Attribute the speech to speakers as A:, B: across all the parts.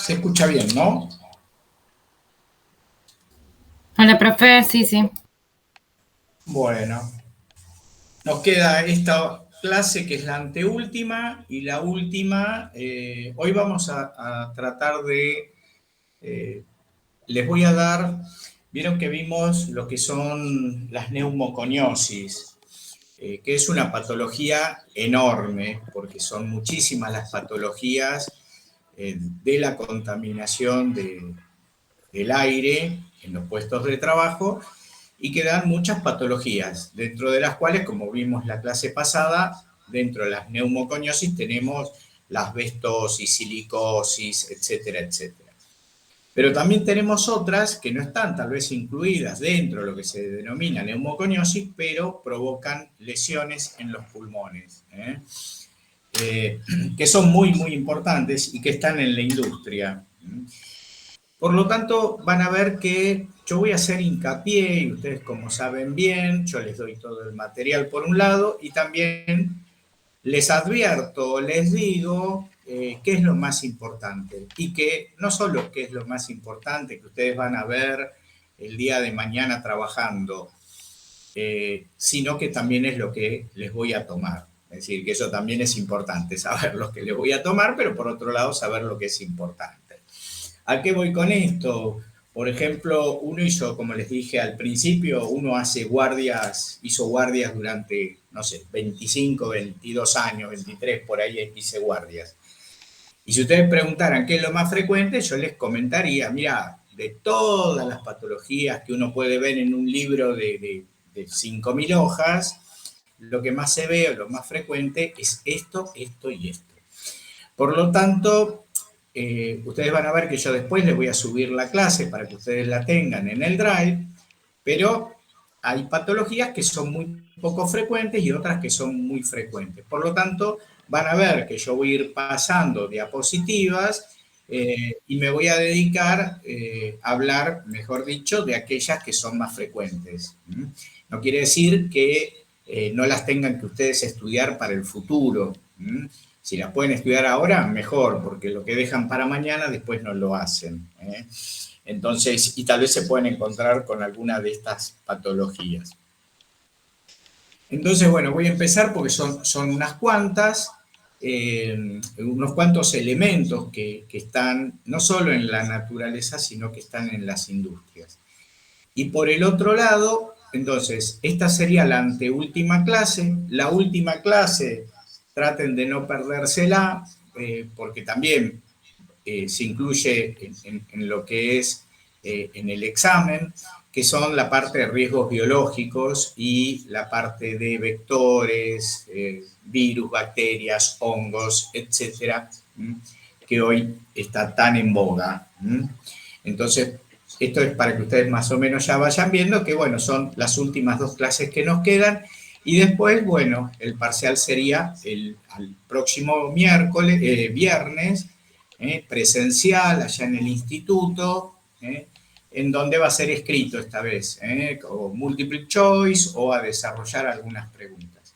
A: Se escucha bien, ¿no?
B: Hola, profe, sí, sí.
A: Bueno, nos queda esta clase que es la anteúltima y la última. Hoy vamos a tratar de, eh, les voy a dar, vieron que vimos lo que son las neumoconiosis, que es una patología enorme, porque son muchísimas las patologías de la contaminación del aire en los puestos de trabajo y que dan muchas patologías, dentro de las cuales, como vimos la clase pasada, dentro de las neumoconiosis tenemos la asbestosis, silicosis, etcétera, etcétera. Pero también tenemos otras que no están tal vez incluidas dentro de lo que se denomina neumoconiosis, pero provocan lesiones en los pulmones, que son muy, muy importantes y que están en la industria. Por lo tanto, van a ver que yo voy a hacer hincapié, y ustedes como saben bien, yo les doy todo el material por un lado, y también les advierto, les digo qué es lo más importante. Y que no solo qué es lo más importante que ustedes van a ver el día de mañana trabajando, sino que también es lo que les voy a tomar. Es decir, que eso también es importante, saber lo que les voy a tomar, pero por otro lado saber lo que es importante. ¿A qué voy con esto? Por ejemplo, uno hizo, como les dije al principio, uno hace guardias, hizo guardias durante, no sé, 25, 22 años, 23, por ahí hice guardias. Y si ustedes preguntaran qué es lo más frecuente, yo les comentaría, mira, de todas las patologías que uno puede ver en un libro de 5.000 hojas, lo que más se ve o lo más frecuente es esto, esto y esto. Por lo tanto, ustedes van a ver que yo después les voy a subir la clase para que ustedes la tengan en el Drive, pero hay patologías que son muy poco frecuentes y otras que son muy frecuentes. Por lo tanto, van a ver que yo voy a ir pasando diapositivas y me voy a dedicar a hablar, mejor dicho, de aquellas que son más frecuentes. No quiere decir que no las tengan que ustedes estudiar para el futuro. Si las pueden estudiar ahora, mejor, porque lo que dejan para mañana después no lo hacen. Entonces, y tal vez se pueden encontrar con alguna de estas patologías. Entonces, bueno, voy a empezar porque son unas cuantas, unos cuantos elementos que están no solo en la naturaleza, sino que están en las industrias. Y por el otro lado, entonces, esta sería la anteúltima clase. La última clase, traten de no perdérsela, porque también se incluye en lo que es en el examen, que son la parte de riesgos biológicos y la parte de vectores, virus, bacterias, hongos, etcétera, que hoy está tan en boga. Entonces, esto es para que ustedes más o menos ya vayan viendo que, bueno, son las últimas dos clases que nos quedan. Y después, bueno, el parcial sería al próximo viernes, presencial, allá en el instituto, en donde va a ser escrito esta vez, o multiple choice o a desarrollar algunas preguntas.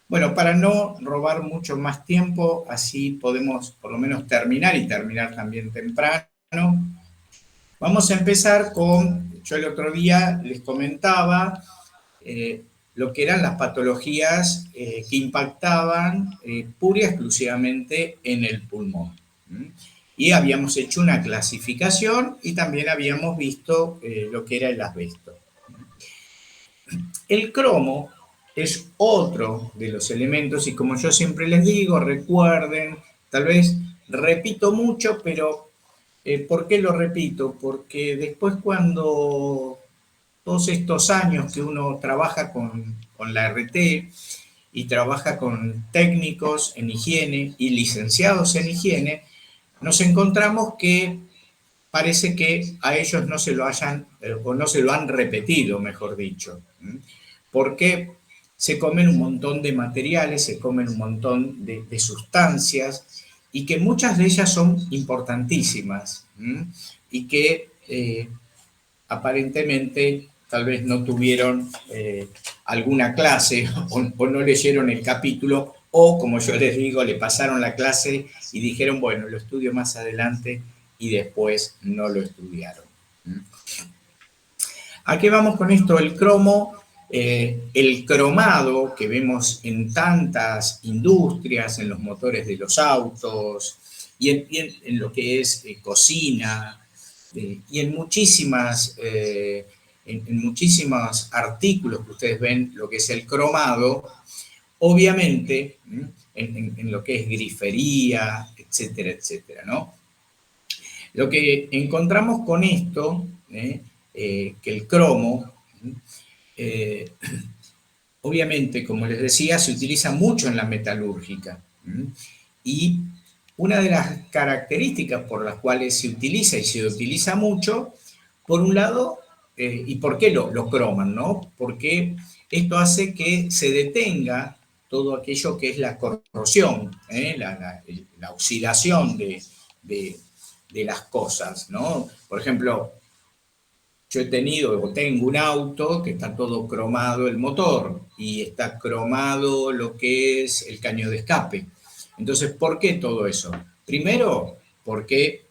A: Bueno, para no robar mucho más tiempo, así podemos por lo menos terminar y terminar también temprano. Vamos a empezar con, yo el otro día les comentaba lo que eran las patologías que impactaban pura y exclusivamente en el pulmón. Y habíamos hecho una clasificación y también habíamos visto lo que era el asbesto. El cromo es otro de los elementos y como yo siempre les digo, recuerden, tal vez repito mucho, pero ¿por qué lo repito? Porque después cuando todos estos años que uno trabaja con la RT y trabaja con técnicos en higiene y licenciados en higiene, nos encontramos que parece que a ellos no se lo hayan, o no se lo han repetido, mejor dicho. Porque se comen un montón de materiales, se comen un montón de sustancias y que muchas de ellas son importantísimas y que aparentemente tal vez no tuvieron alguna clase o no leyeron el capítulo o, como yo les digo, le pasaron la clase y dijeron, bueno, lo estudio más adelante y después no lo estudiaron. ¿A qué vamos con esto? El cromo, el cromado que vemos en tantas industrias, en los motores de los autos y en lo que es cocina y en muchísimas... en muchísimos artículos que ustedes ven lo que es el cromado, obviamente en lo que es grifería, etcétera, etcétera, ¿no? Lo que encontramos con esto, que el cromo, obviamente, como les decía, se utiliza mucho en la metalúrgica. Y una de las características por las cuales se utiliza y se utiliza mucho, por un lado, ¿y por qué lo croman, no? Porque esto hace que se detenga todo aquello que es la corrosión, la oxidación de las cosas, ¿no? Por ejemplo, yo he tenido o tengo un auto que está todo cromado el motor y está cromado lo que es el caño de escape. Entonces, ¿por qué todo eso? Primero, porque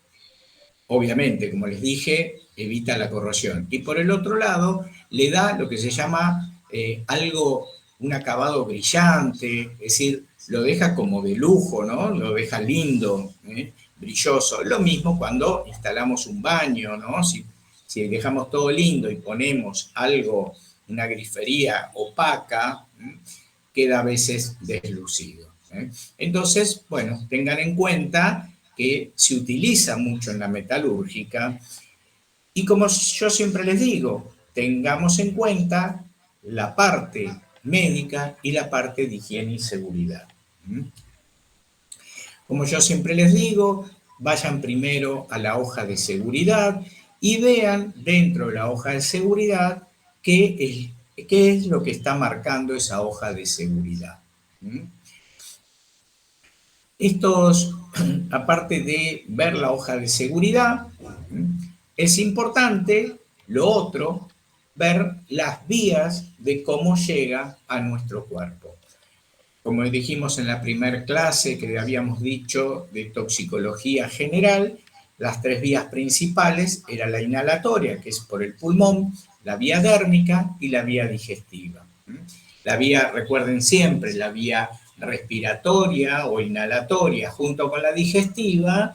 A: obviamente, como les dije, evita la corrosión. Y por el otro lado, le da lo que se llama algo, un acabado brillante, es decir, lo deja como de lujo, ¿no? Lo deja lindo, brilloso. Lo mismo cuando instalamos un baño, ¿no? Si dejamos todo lindo y ponemos algo, una grifería opaca, queda a veces deslucido. Entonces, bueno, tengan en cuenta que se utiliza mucho en la metalúrgica y como yo siempre les digo, tengamos en cuenta la parte médica y la parte de higiene y seguridad. Como yo siempre les digo, vayan primero a la hoja de seguridad y vean dentro de la hoja de seguridad qué es lo que está marcando esa hoja de seguridad. Estos, aparte de ver la hoja de seguridad, es importante, lo otro, ver las vías de cómo llega a nuestro cuerpo. Como dijimos en la primera clase que habíamos dicho de toxicología general, las 3 vías principales eran la inhalatoria, que es por el pulmón, la vía dérmica y la vía digestiva. La vía, recuerden siempre, la vía respiratoria o inhalatoria junto con la digestiva,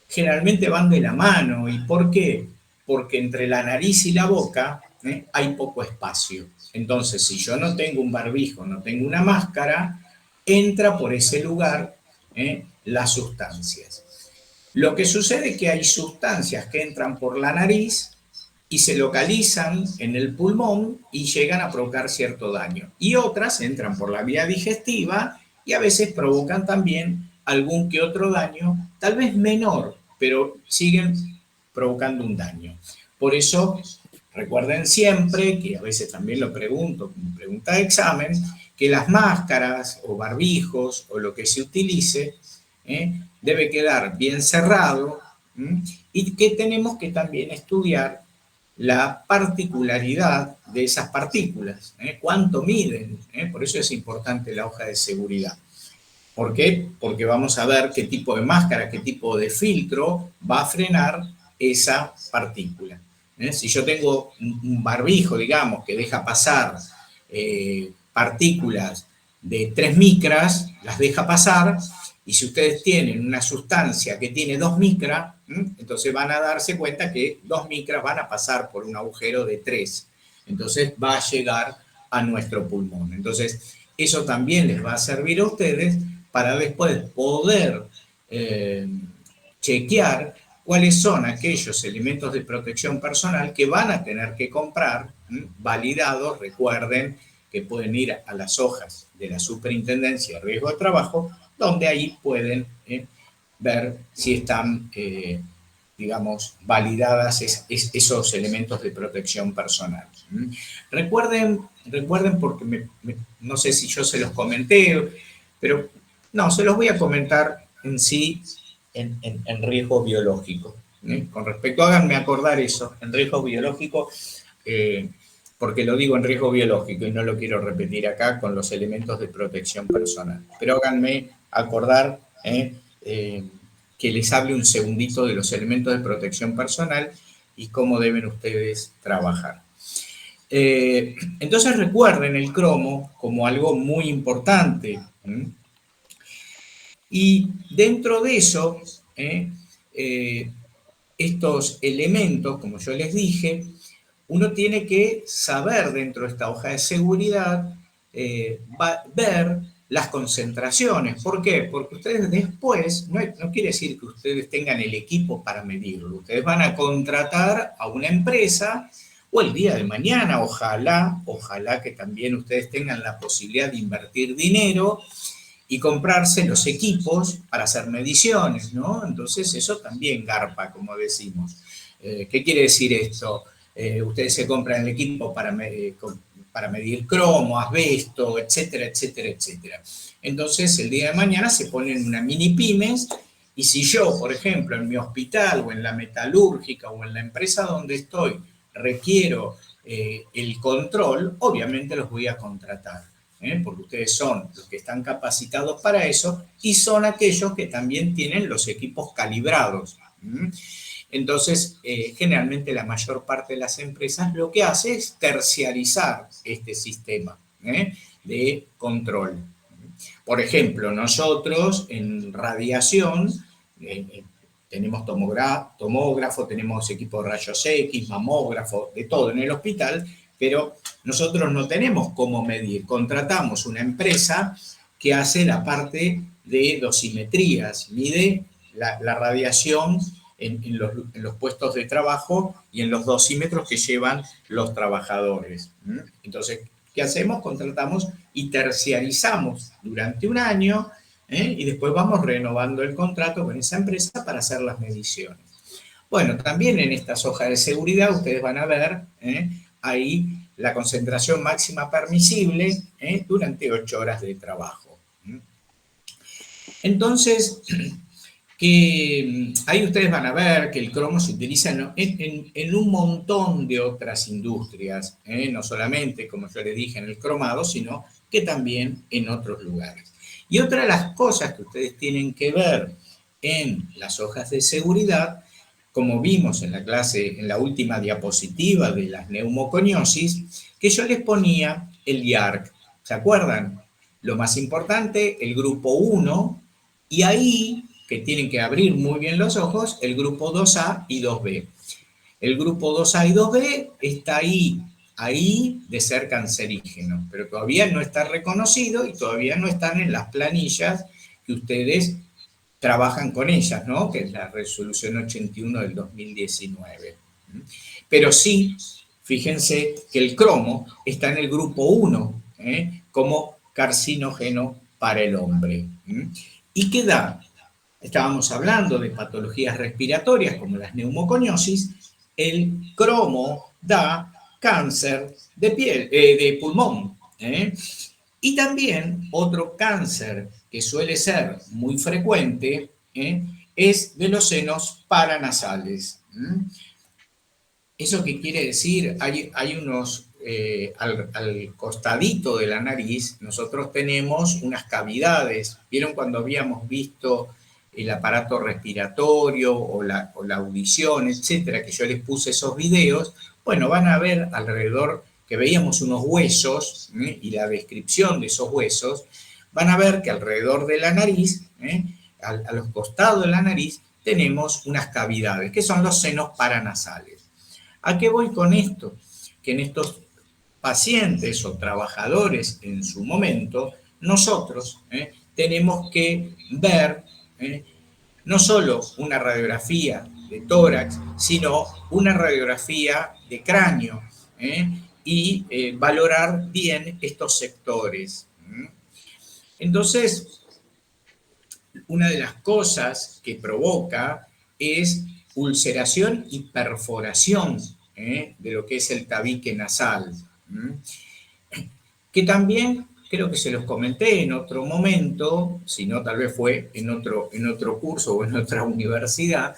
A: generalmente van de la mano. ¿Y por qué? Porque entre la nariz y la boca hay poco espacio. Entonces, si yo no tengo un barbijo, no tengo una máscara, entra por ese lugar las sustancias. Lo que sucede es que hay sustancias que entran por la nariz y se localizan en el pulmón y llegan a provocar cierto daño. Y otras entran por la vía digestiva y a veces provocan también algún que otro daño, tal vez menor, pero siguen provocando un daño. Por eso, recuerden siempre, que a veces también lo pregunto como pregunta de examen, que las máscaras o barbijos o lo que se utilice debe quedar bien cerrado y que tenemos que también estudiar la particularidad de esas partículas, cuánto miden, por eso es importante la hoja de seguridad. ¿Por qué? Porque vamos a ver qué tipo de máscara, qué tipo de filtro va a frenar esa partícula. Si yo tengo un barbijo, digamos, que deja pasar partículas de 3 micras, las deja pasar, y si ustedes tienen una sustancia que tiene 2 micras, entonces van a darse cuenta que 2 micras van a pasar por un agujero de 3. Entonces va a llegar a nuestro pulmón. Entonces, eso también les va a servir a ustedes para después poder chequear cuáles son aquellos elementos de protección personal que van a tener que comprar, validados. Recuerden que pueden ir a las hojas de la Superintendencia de Riesgo de Trabajo, donde ahí pueden ver si están, digamos, validadas esos elementos de protección personal. Recuerden porque no sé si yo se los comenté, pero no, se los voy a comentar en sí en riesgo biológico. Con respecto, háganme acordar eso, en riesgo biológico, porque lo digo en riesgo biológico y no lo quiero repetir acá con los elementos de protección personal. Pero háganme acordar que les hable un segundito de los elementos de protección personal y cómo deben ustedes trabajar. Entonces recuerden el cromo como algo muy importante. Y dentro de eso, estos elementos, como yo les dije, uno tiene que saber dentro de esta hoja de seguridad, ver las concentraciones. ¿Por qué? Porque ustedes después, no quiere decir que ustedes tengan el equipo para medirlo, ustedes van a contratar a una empresa o el día de mañana, ojalá que también ustedes tengan la posibilidad de invertir dinero y comprarse los equipos para hacer mediciones, ¿no? Entonces eso también garpa, como decimos. ¿Qué quiere decir esto? Ustedes se compran el equipo para medir cromo, asbesto, etcétera, etcétera, etcétera. Entonces el día de mañana se ponen una mini pymes y si yo, por ejemplo, en mi hospital o en la metalúrgica o en la empresa donde estoy requiero el control, obviamente los voy a contratar. Porque ustedes son los que están capacitados para eso y son aquellos que también tienen los equipos calibrados. Entonces, generalmente la mayor parte de las empresas lo que hace es terciarizar este sistema de control. Por ejemplo, nosotros en radiación tenemos tomógrafo, tenemos equipo de rayos X, mamógrafo, de todo en el hospital, pero nosotros no tenemos cómo medir. Contratamos una empresa que hace la parte de dosimetrías, mide la radiación en los puestos de trabajo y en los dosímetros que llevan los trabajadores. Entonces, ¿qué hacemos? Contratamos y terciarizamos durante un año y después vamos renovando el contrato con esa empresa para hacer las mediciones. Bueno, también en estas hojas de seguridad ustedes van a ver ahí la concentración máxima permisible durante 8 horas de trabajo. Entonces, ahí ustedes van a ver que el cromo se utiliza en un montón de otras industrias, no solamente, como yo les dije, en el cromado, sino que también en otros lugares. Y otra de las cosas que ustedes tienen que ver en las hojas de seguridad, como vimos en la clase, en la última diapositiva de las neumoconiosis, que yo les ponía el IARC. ¿Se acuerdan? Lo más importante, el grupo 1, y ahí, que tienen que abrir muy bien los ojos, el grupo 2A y 2B. El grupo 2A y 2B está ahí de ser cancerígeno, pero todavía no está reconocido y todavía no están en las planillas que ustedes trabajan con ellas, ¿no? Que es la resolución 81 del 2019. Pero sí, fíjense que el cromo está en el grupo 1, como carcinógeno para el hombre. ¿Y qué da? Estábamos hablando de patologías respiratorias como las neumoconiosis. El cromo da cáncer de piel, de pulmón. Y también otro cáncer que suele ser muy frecuente es de los senos paranasales. ¿Eso qué quiere decir? Hay unos, al costadito de la nariz, nosotros tenemos unas cavidades. ¿Vieron cuando habíamos visto el aparato respiratorio o la audición, etcétera, que yo les puse esos videos? Bueno, van a ver alrededor, que veíamos unos huesos y la descripción de esos huesos, van a ver que alrededor de la nariz, a los costados de la nariz, tenemos unas cavidades, que son los senos paranasales. ¿A qué voy con esto? Que en estos pacientes o trabajadores en su momento, nosotros tenemos que ver no solo una radiografía de tórax, sino una radiografía de cráneo y valorar bien estos sectores. Entonces, una de las cosas que provoca es ulceración y perforación de lo que es el tabique nasal, que también creo que se los comenté en otro momento, si no tal vez fue en otro curso o en otra universidad,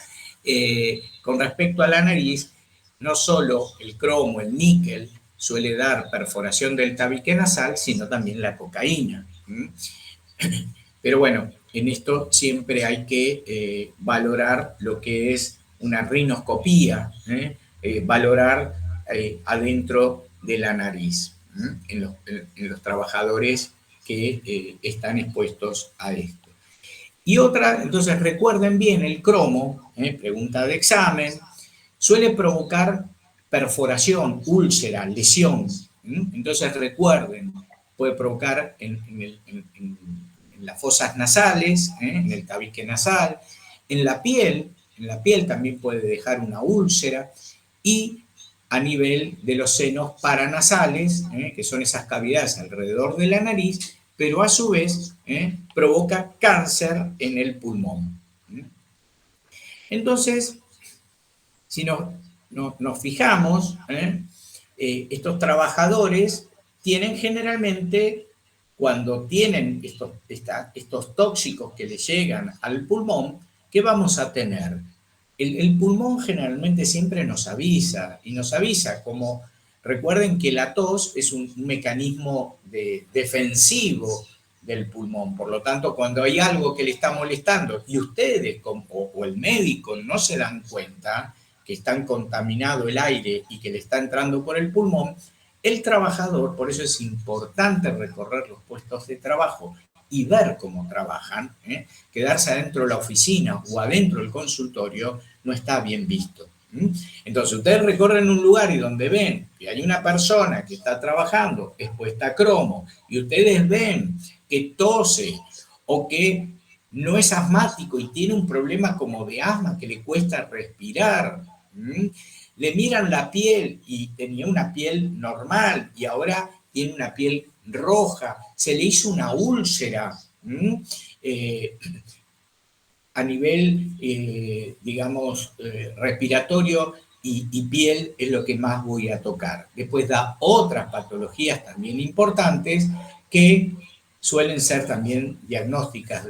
A: con respecto a la nariz, no solo el cromo, el níquel, suele dar perforación del tabique nasal, sino también la cocaína. Pero bueno, en esto siempre hay que valorar lo que es una rinoscopía, valorar adentro de la nariz, en los trabajadores que están expuestos a esto. Y otra, entonces recuerden bien, el cromo, pregunta de examen, suele provocar perforación, úlcera, lesión. Entonces recuerden, puede provocar en las fosas nasales, en el tabique nasal, en la piel también puede dejar una úlcera y a nivel de los senos paranasales, que son esas cavidades alrededor de la nariz, pero a su vez provoca cáncer en el pulmón. Entonces, si nos fijamos, estos trabajadores tienen generalmente, cuando tienen estos tóxicos que les llegan al pulmón, ¿qué vamos a tener? El pulmón generalmente siempre nos avisa, y nos avisa como, recuerden que la tos es un mecanismo defensivo del pulmón, por lo tanto, cuando hay algo que le está molestando y ustedes o el médico no se dan cuenta, que están contaminado el aire y que le está entrando por el pulmón, el trabajador, por eso es importante recorrer los puestos de trabajo y ver cómo trabajan, quedarse adentro de la oficina o adentro del consultorio no está bien visto. Entonces, ustedes recorren un lugar y donde ven que hay una persona que está trabajando expuesta a cromo y ustedes ven que tose o que no es asmático y tiene un problema como de asma que le cuesta respirar, le miran la piel y tenía una piel normal y ahora tiene una piel roja, se le hizo una úlcera a nivel, digamos, respiratorio y piel es lo que más voy a tocar. Después da otras patologías también importantes que suelen ser también diagnósticas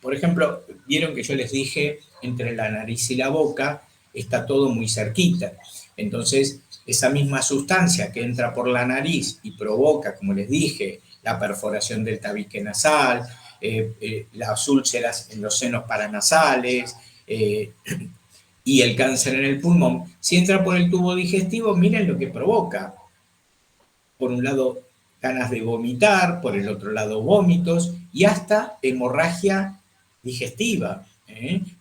A: por ejemplo, vieron que yo les dije, entre la nariz y la boca está todo muy cerquita. Entonces, esa misma sustancia que entra por la nariz y provoca, como les dije, la perforación del tabique nasal, las úlceras en los senos paranasales y el cáncer en el pulmón, si entra por el tubo digestivo, miren lo que provoca. Por un lado, ganas de vomitar, por el otro lado, vómitos y hasta hemorragia digestiva.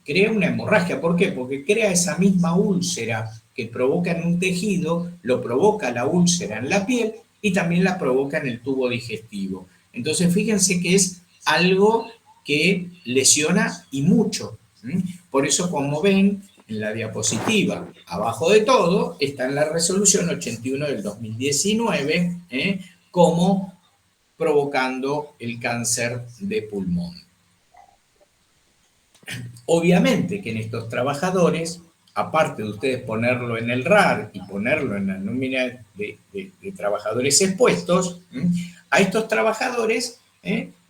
A: Crea una hemorragia. ¿Por qué? Porque crea esa misma úlcera que provoca en un tejido, lo provoca la úlcera en la piel y también la provoca en el tubo digestivo. Entonces, fíjense que es algo que lesiona y mucho. Por eso, como ven en la diapositiva, abajo de todo, está en la resolución 81 del 2019, como provocando el cáncer de pulmón. Obviamente que en estos trabajadores, aparte de ustedes ponerlo en el RAR y ponerlo en la nómina de trabajadores expuestos, a estos trabajadores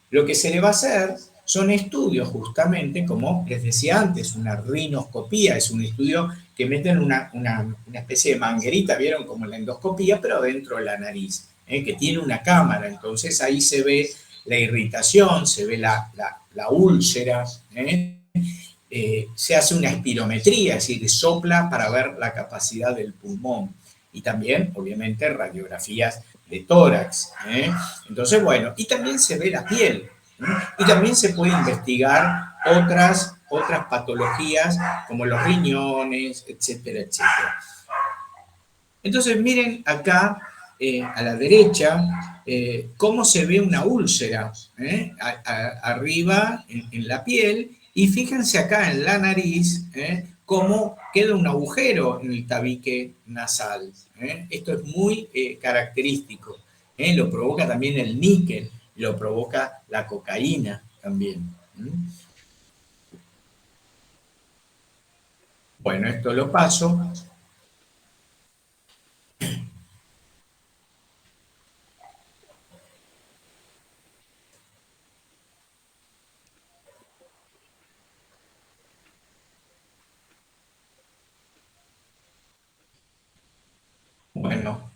A: lo que se le va a hacer son estudios justamente, como les decía antes, una rinoscopía, es un estudio que meten una especie de manguerita, vieron como la endoscopía, pero dentro de la nariz, que tiene una cámara, entonces ahí se ve la irritación, se ve la úlcera, se hace una espirometría, es decir, sopla para ver la capacidad del pulmón y también, obviamente, radiografías de tórax. Entonces, bueno, y también se ve la piel y también se puede investigar otras patologías como los riñones, etcétera, etcétera. Entonces, miren acá a la derecha cómo se ve una úlcera arriba en la piel. Y fíjense acá en la nariz cómo queda un agujero en el tabique nasal. Esto es muy característico. Lo provoca también el níquel, lo provoca la cocaína también. Bueno, esto lo paso. Bueno,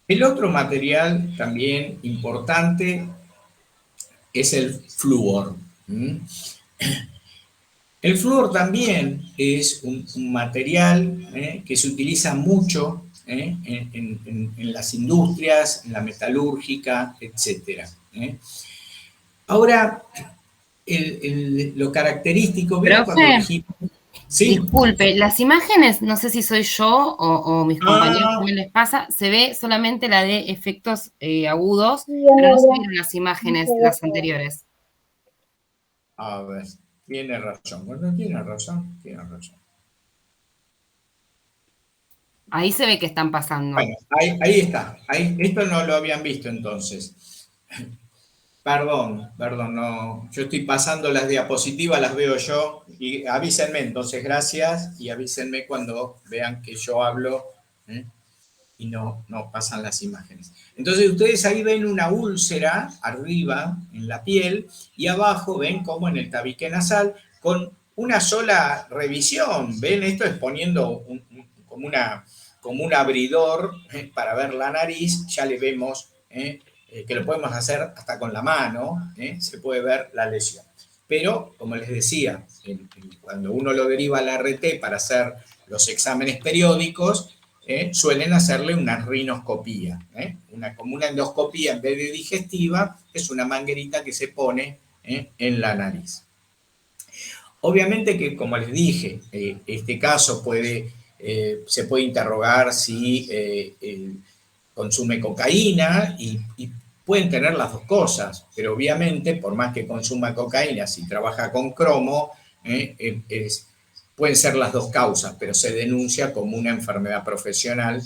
A: el otro material también importante es el flúor. El flúor también es un material que se utiliza mucho en las industrias, en la metalúrgica, etc. Ahora, lo característico, ¿vieron cuando
B: Profe,
A: dijimos? Sí.
B: disculpe, las imágenes, no sé si soy yo o mis compañeros
A: Ah,
B: también les pasa, se ve solamente la de efectos agudos, pero no se vieron las imágenes, las anteriores.
A: a ver, tiene razón. Bueno, tiene razón, tiene razón.
B: Ahí se ve que están pasando.
A: Bueno, ahí está. Esto no lo habían visto entonces. Perdón, no. Yo estoy pasando las diapositivas, las veo yo. Y avísenme entonces, gracias. Y avísenme cuando vean que yo hablo y no pasan las imágenes. Entonces ustedes ahí ven una úlcera arriba en la piel y abajo ven como en el tabique nasal con una sola revisión. ¿Ven? Esto es poniendo como un abridor para ver la nariz. Ya le vemos que lo podemos hacer hasta con la mano. Se puede ver la lesión. Pero, como les decía, cuando uno lo deriva a la RT para hacer los exámenes periódicos, suelen hacerle una rinoscopía. Como una endoscopía en vez de digestiva, es una manguerita que se pone en la nariz. Obviamente que, como les dije, este caso se puede interrogar si consume cocaína y pueden tener las dos cosas, pero obviamente, por más que consuma cocaína, si trabaja con cromo, pueden ser las dos causas, pero se denuncia como una enfermedad profesional.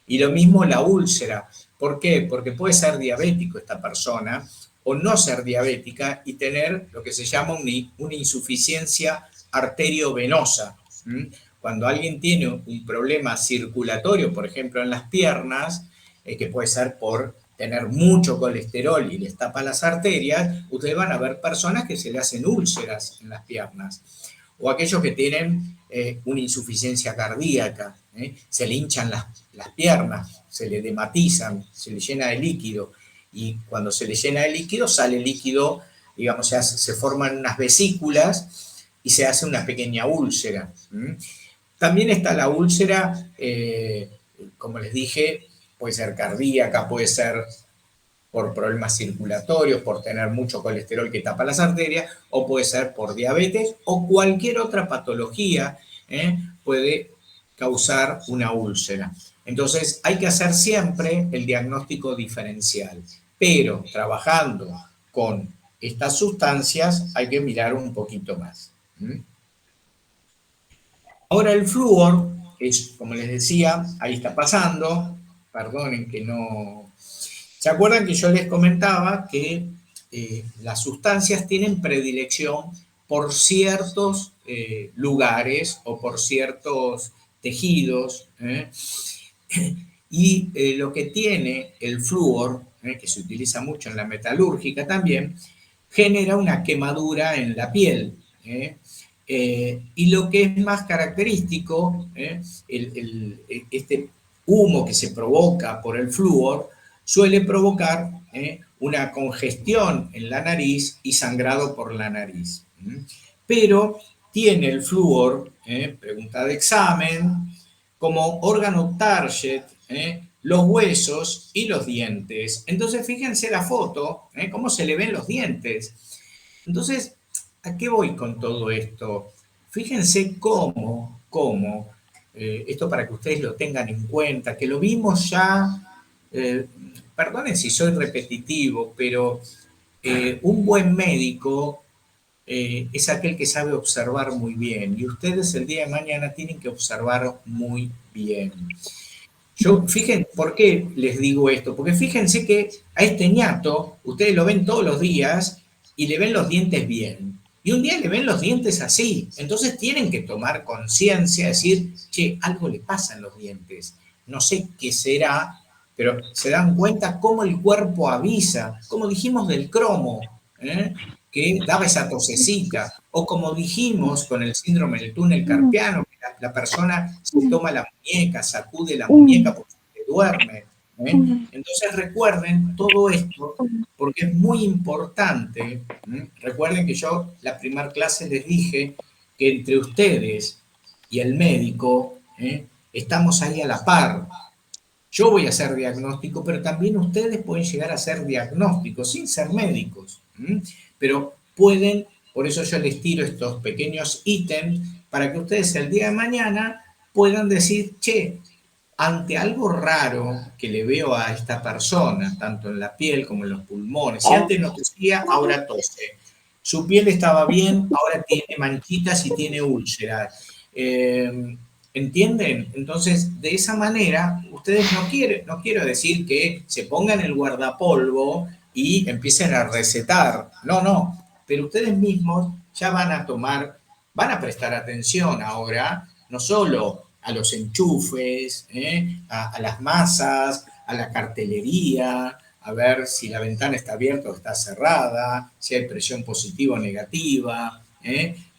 A: Y lo mismo la úlcera. ¿Por qué? Porque puede ser diabético esta persona o no ser diabética y tener lo que se llama una insuficiencia arteriovenosa. Cuando alguien tiene un problema circulatorio, por ejemplo en las piernas, que puede ser por tener mucho colesterol y les tapa las arterias, ustedes van a ver personas que se le hacen úlceras en las piernas. O aquellos que tienen una insuficiencia cardíaca, se le hinchan las piernas, se le dematizan, se le llena de líquido. Y cuando se le llena de líquido, sale líquido, digamos, se forman unas vesículas y se hace una pequeña úlcera. También está la úlcera, como les dije, puede ser cardíaca, puede ser por problemas circulatorios, por tener mucho colesterol que tapa las arterias, o puede ser por diabetes o cualquier otra patología puede causar una úlcera. Entonces hay que hacer siempre el diagnóstico diferencial, pero trabajando con estas sustancias hay que mirar un poquito más. Ahora el flúor es, como les decía, ahí está pasando, perdonen que no... ¿Se acuerdan que yo les comentaba que las sustancias tienen predilección por ciertos lugares o por ciertos tejidos? Y lo que tiene el flúor, que se utiliza mucho en la metalúrgica también, genera una quemadura en la piel. Y lo que es más característico, este humo que se provoca por el flúor, suele provocar una congestión en la nariz y sangrado por la nariz. Pero tiene el flúor, pregunta de examen, como órgano target los huesos y los dientes. Entonces, fíjense la foto, cómo se le ven los dientes. Entonces, ¿a qué voy con todo esto? Fíjense cómo esto para que ustedes lo tengan en cuenta, que lo vimos ya, perdonen si soy repetitivo, pero un buen médico es aquel que sabe observar muy bien y ustedes el día de mañana tienen que observar muy bien. Fíjense, ¿por qué les digo esto? Porque fíjense que a este ñato, ustedes lo ven todos los días y le ven los dientes bien. Y un día le ven los dientes así. Entonces tienen que tomar conciencia, decir, che, algo le pasa en los dientes. No sé qué será, pero se dan cuenta cómo el cuerpo avisa, como dijimos del cromo, que daba esa tosecita, o como dijimos con el síndrome del túnel carpiano, que la persona se toma la muñeca, sacude la muñeca porque se duerme. ¿eh? Entonces recuerden todo esto porque es muy importante. Recuerden que yo la primera clase les dije que entre ustedes y el médico estamos ahí a la par. Yo voy a hacer diagnóstico, pero también ustedes pueden llegar a hacer diagnósticos sin ser médicos. Pero pueden, por eso yo les tiro estos pequeños ítems para que ustedes el día de mañana puedan decir, che, ante algo raro que le veo a esta persona, tanto en la piel como en los pulmones, si antes no tosía, ahora tose. Su piel estaba bien, ahora tiene manchitas y tiene úlceras. ¿Entienden? Entonces, de esa manera, ustedes no quiero decir que se pongan el guardapolvo y empiecen a recetar. No, no. Pero ustedes mismos ya van a tomar, van a prestar atención ahora, no solo a los enchufes, a las masas, a la cartelería, a ver si la ventana está abierta o está cerrada, si hay presión positiva o negativa,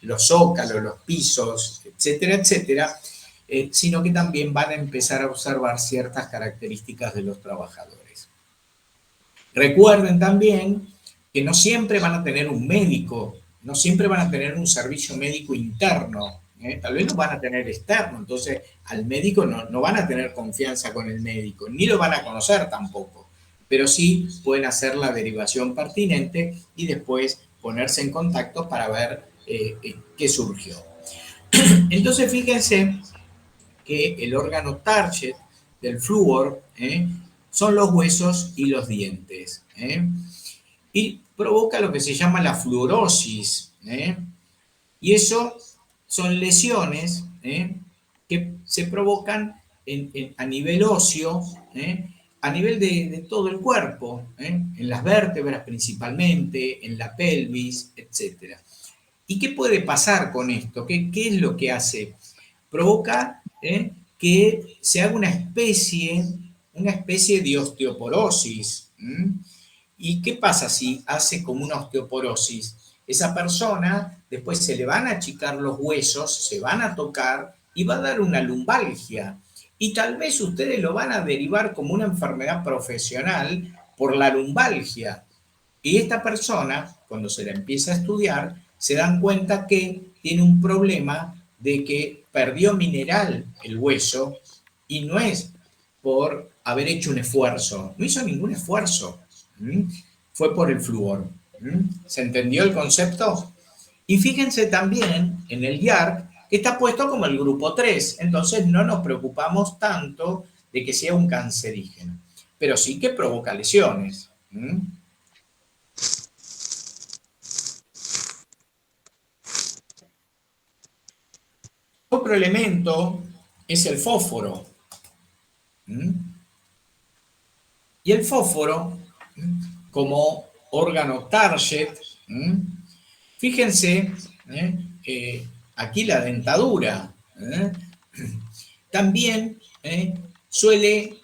A: los zócalos, los pisos, etcétera, etcétera, sino que también van a empezar a observar ciertas características de los trabajadores. Recuerden también que no siempre van a tener un médico, no siempre van a tener un servicio médico interno, tal vez lo van a tener externo, entonces al médico no van a tener confianza con el médico, ni lo van a conocer tampoco, pero sí pueden hacer la derivación pertinente y después ponerse en contacto para ver qué surgió. Entonces fíjense que el órgano target del flúor son los huesos y los dientes. Y provoca lo que se llama la fluorosis. Y eso son lesiones que se provocan a nivel óseo, a nivel de todo el cuerpo, en las vértebras principalmente, en la pelvis, etc. ¿Y qué puede pasar con esto? ¿Qué es lo que hace? Provoca que se haga una especie de osteoporosis. ¿Y qué pasa si hace como una osteoporosis? Esa persona después se le van a achicar los huesos, se van a tocar y va a dar una lumbalgia. Y tal vez ustedes lo van a derivar como una enfermedad profesional por la lumbalgia. Y esta persona, cuando se la empieza a estudiar, se dan cuenta que tiene un problema de que perdió mineral el hueso y no es por haber hecho un esfuerzo, no hizo ningún esfuerzo, fue por el flúor. ¿Se entendió el concepto? Y fíjense también en el IARC que está puesto como el grupo 3, entonces no nos preocupamos tanto de que sea un cancerígeno, pero sí que provoca lesiones. Otro elemento es el fósforo. Y el fósforo, como órgano target, fíjense, aquí la dentadura, también suele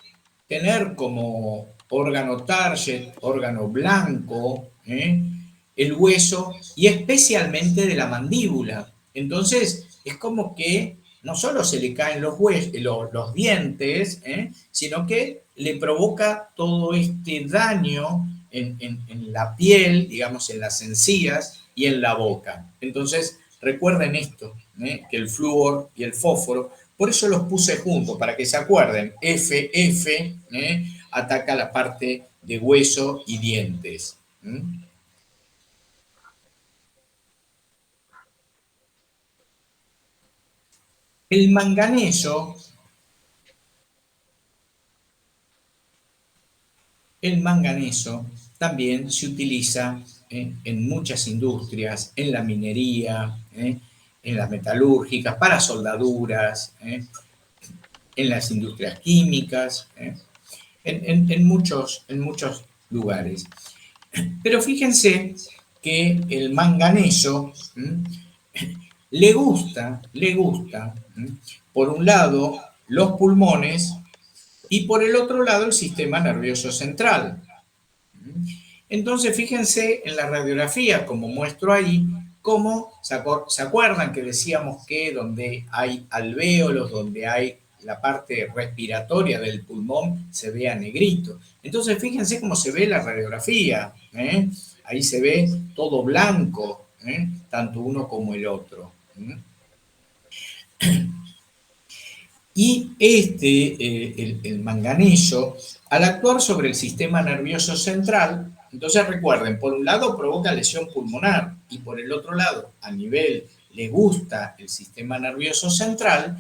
A: tener como órgano target, órgano blanco, el hueso y especialmente de la mandíbula. Entonces, es como que no solo se le caen los dientes, sino que le provoca todo este daño en la piel, digamos, en las encías y en la boca. Entonces, recuerden esto, que el flúor y el fósforo, por eso los puse juntos, para que se acuerden, FF ataca la parte de hueso y dientes. El manganeso también se utiliza en muchas industrias, en la minería, en las metalúrgicas, para soldaduras, en las industrias químicas, en muchos lugares. Pero fíjense que el manganeso le gusta, por un lado, los pulmones y por el otro lado el sistema nervioso central. Entonces, fíjense en la radiografía, como muestro ahí, cómo se acuerdan que decíamos que donde hay alvéolos, donde hay la parte respiratoria del pulmón se vea negrito. Entonces, fíjense cómo se ve la radiografía, ¿eh? Ahí se ve todo blanco, ¿eh? Tanto uno como el otro. Y el manganeso, al actuar sobre el sistema nervioso central, entonces recuerden, por un lado provoca lesión pulmonar y por el otro lado, a nivel le gusta el sistema nervioso central,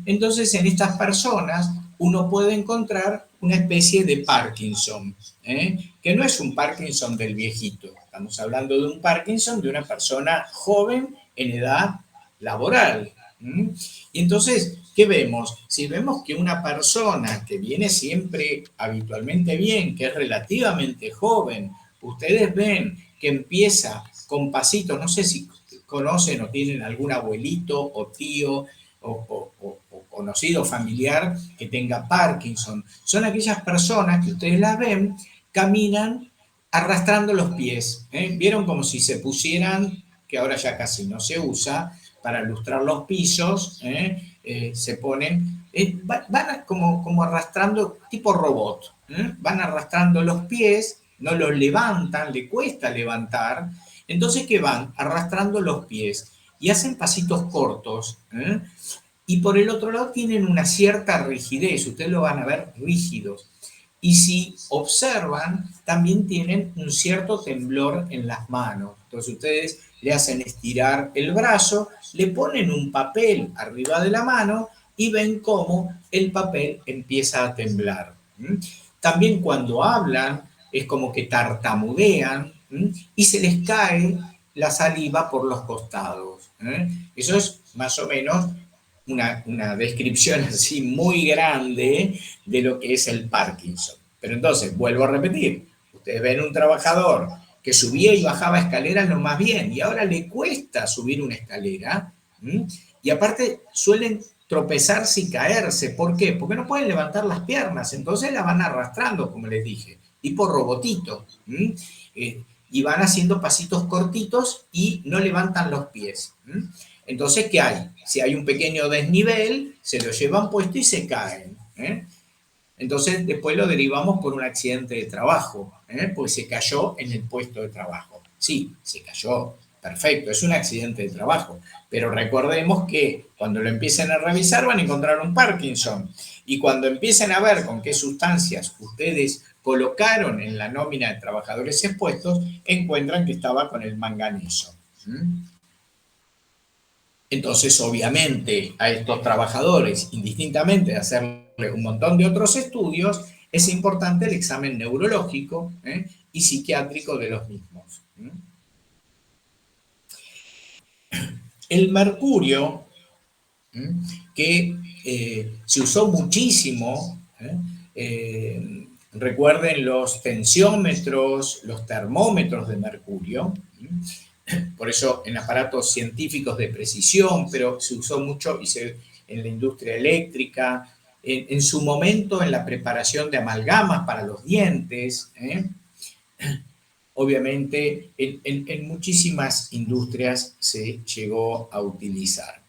A: entonces en estas personas uno puede encontrar una especie de Parkinson, que no es un Parkinson del viejito, estamos hablando de un Parkinson de una persona joven en edad laboral. Y entonces, ¿qué vemos? Si vemos que una persona que viene siempre habitualmente bien, que es relativamente joven, ustedes ven que empieza con pasitos, no sé si conocen o tienen algún abuelito o tío o conocido familiar que tenga Parkinson. Son aquellas personas que ustedes las ven, caminan arrastrando los pies. ¿Vieron como si se pusieran, que ahora ya casi no se usa, para lustrar los pisos, se ponen, van como arrastrando, tipo robot, van arrastrando los pies, no los levantan, le cuesta levantar, entonces ¿qué van? Arrastrando los pies y hacen pasitos cortos, y por el otro lado tienen una cierta rigidez, ustedes lo van a ver rígidos. Y si observan, también tienen un cierto temblor en las manos. Entonces ustedes le hacen estirar el brazo, le ponen un papel arriba de la mano y ven cómo el papel empieza a temblar. También cuando hablan es como que tartamudean y se les cae la saliva por los costados. Eso es más o menos una descripción así muy grande de lo que es el Parkinson. Pero entonces, vuelvo a repetir, ustedes ven un trabajador que subía y bajaba escaleras lo más bien y ahora le cuesta subir una escalera, y aparte suelen tropezarse y caerse. ¿Por qué? Porque no pueden levantar las piernas, entonces las van arrastrando, como les dije, tipo robotito, y van haciendo pasitos cortitos y no levantan los pies. Entonces, ¿qué hay? Si hay un pequeño desnivel, se lo llevan puesto y se caen. Entonces, después lo derivamos por un accidente de trabajo, pues se cayó en el puesto de trabajo. Sí, se cayó, perfecto, es un accidente de trabajo. Pero recordemos que cuando lo empiecen a revisar van a encontrar un Parkinson. Y cuando empiecen a ver con qué sustancias ustedes colocaron en la nómina de trabajadores expuestos, encuentran que estaba con el manganeso. Entonces, obviamente, a estos trabajadores, indistintamente de hacerle un montón de otros estudios, es importante el examen neurológico y psiquiátrico de los mismos. El mercurio, que se usó muchísimo, recuerden los tensiómetros, los termómetros de mercurio, por eso en aparatos científicos de precisión, pero se usó mucho en la industria eléctrica, en su momento en la preparación de amalgamas para los dientes, obviamente en muchísimas industrias se llegó a utilizar.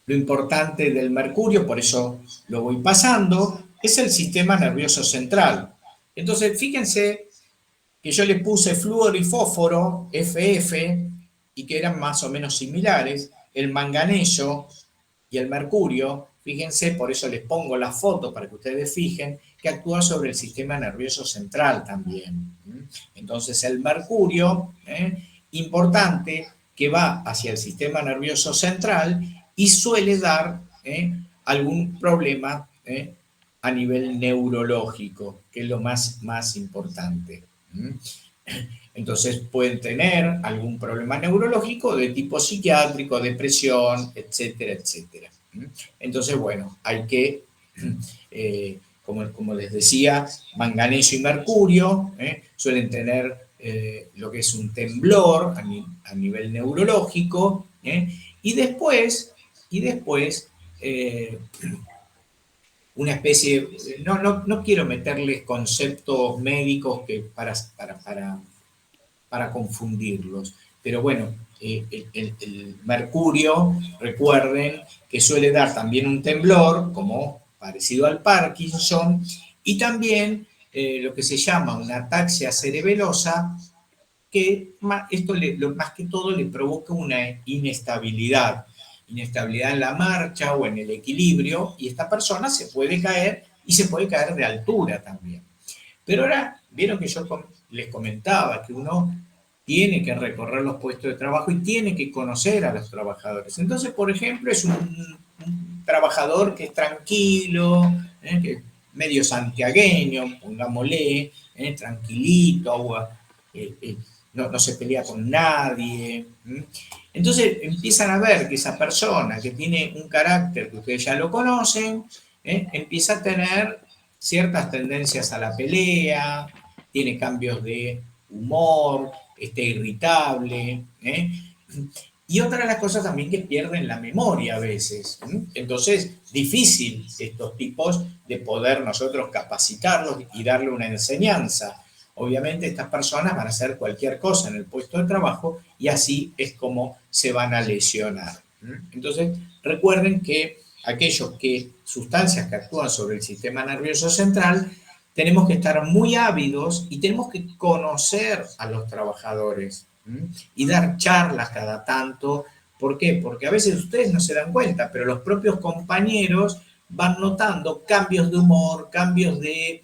A: Lo importante del mercurio, por eso lo voy pasando, es el sistema nervioso central. Entonces, fíjense que yo le puse flúor y fósforo, FF, y que eran más o menos similares, el manganeso y el mercurio, fíjense, por eso les pongo la foto para que ustedes fijen, que actúa sobre el sistema nervioso central también. Entonces el mercurio, importante, que va hacia el sistema nervioso central y suele dar algún problema a nivel neurológico, que es lo más importante. Entonces pueden tener algún problema neurológico de tipo psiquiátrico, depresión, etcétera, etcétera. Entonces, bueno, hay que, como les decía, manganeso y mercurio suelen tener lo que es un temblor a nivel neurológico, y después una especie, no quiero meterles conceptos médicos para confundirlos, pero bueno, el mercurio, recuerden que suele dar también un temblor, como parecido al Parkinson, y también lo que se llama una ataxia cerebelosa, que esto más que todo le provoca una inestabilidad en la marcha o en el equilibrio, y esta persona se puede caer y se puede caer de altura también. Pero ahora, vieron que yo les comentaba que uno tiene que recorrer los puestos de trabajo y tiene que conocer a los trabajadores. Entonces, por ejemplo, es un trabajador que es tranquilo, que es medio santiagueño, pongámosle, tranquilito, no se pelea con nadie. Entonces empiezan a ver que esa persona que tiene un carácter que ustedes ya lo conocen, empieza a tener ciertas tendencias a la pelea, tiene cambios de humor, está irritable. Y otra de las cosas también que pierden la memoria a veces. Entonces, difícil estos tipos de poder nosotros capacitarlos y darle una enseñanza. Obviamente estas personas van a hacer cualquier cosa en el puesto de trabajo y así es como se van a lesionar. Entonces, recuerden que aquellos sustancias que actúan sobre el sistema nervioso central, tenemos que estar muy ávidos y tenemos que conocer a los trabajadores y dar charlas cada tanto. ¿Por qué? Porque a veces ustedes no se dan cuenta, pero los propios compañeros van notando cambios de humor, cambios de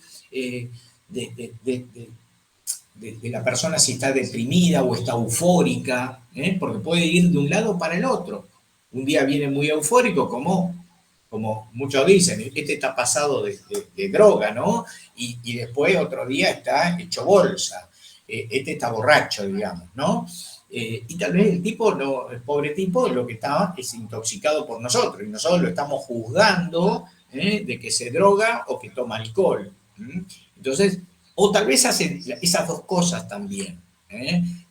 A: la persona si está deprimida o está eufórica, porque puede ir de un lado para el otro. Un día viene muy eufórico, como muchos dicen, este está pasado de droga, ¿no? Y después otro día está hecho bolsa, este está borracho, digamos, ¿no? Y tal vez el pobre tipo, lo que está es intoxicado por nosotros, y nosotros lo estamos juzgando de que se droga o que toma alcohol. Entonces, o tal vez hace esas dos cosas también,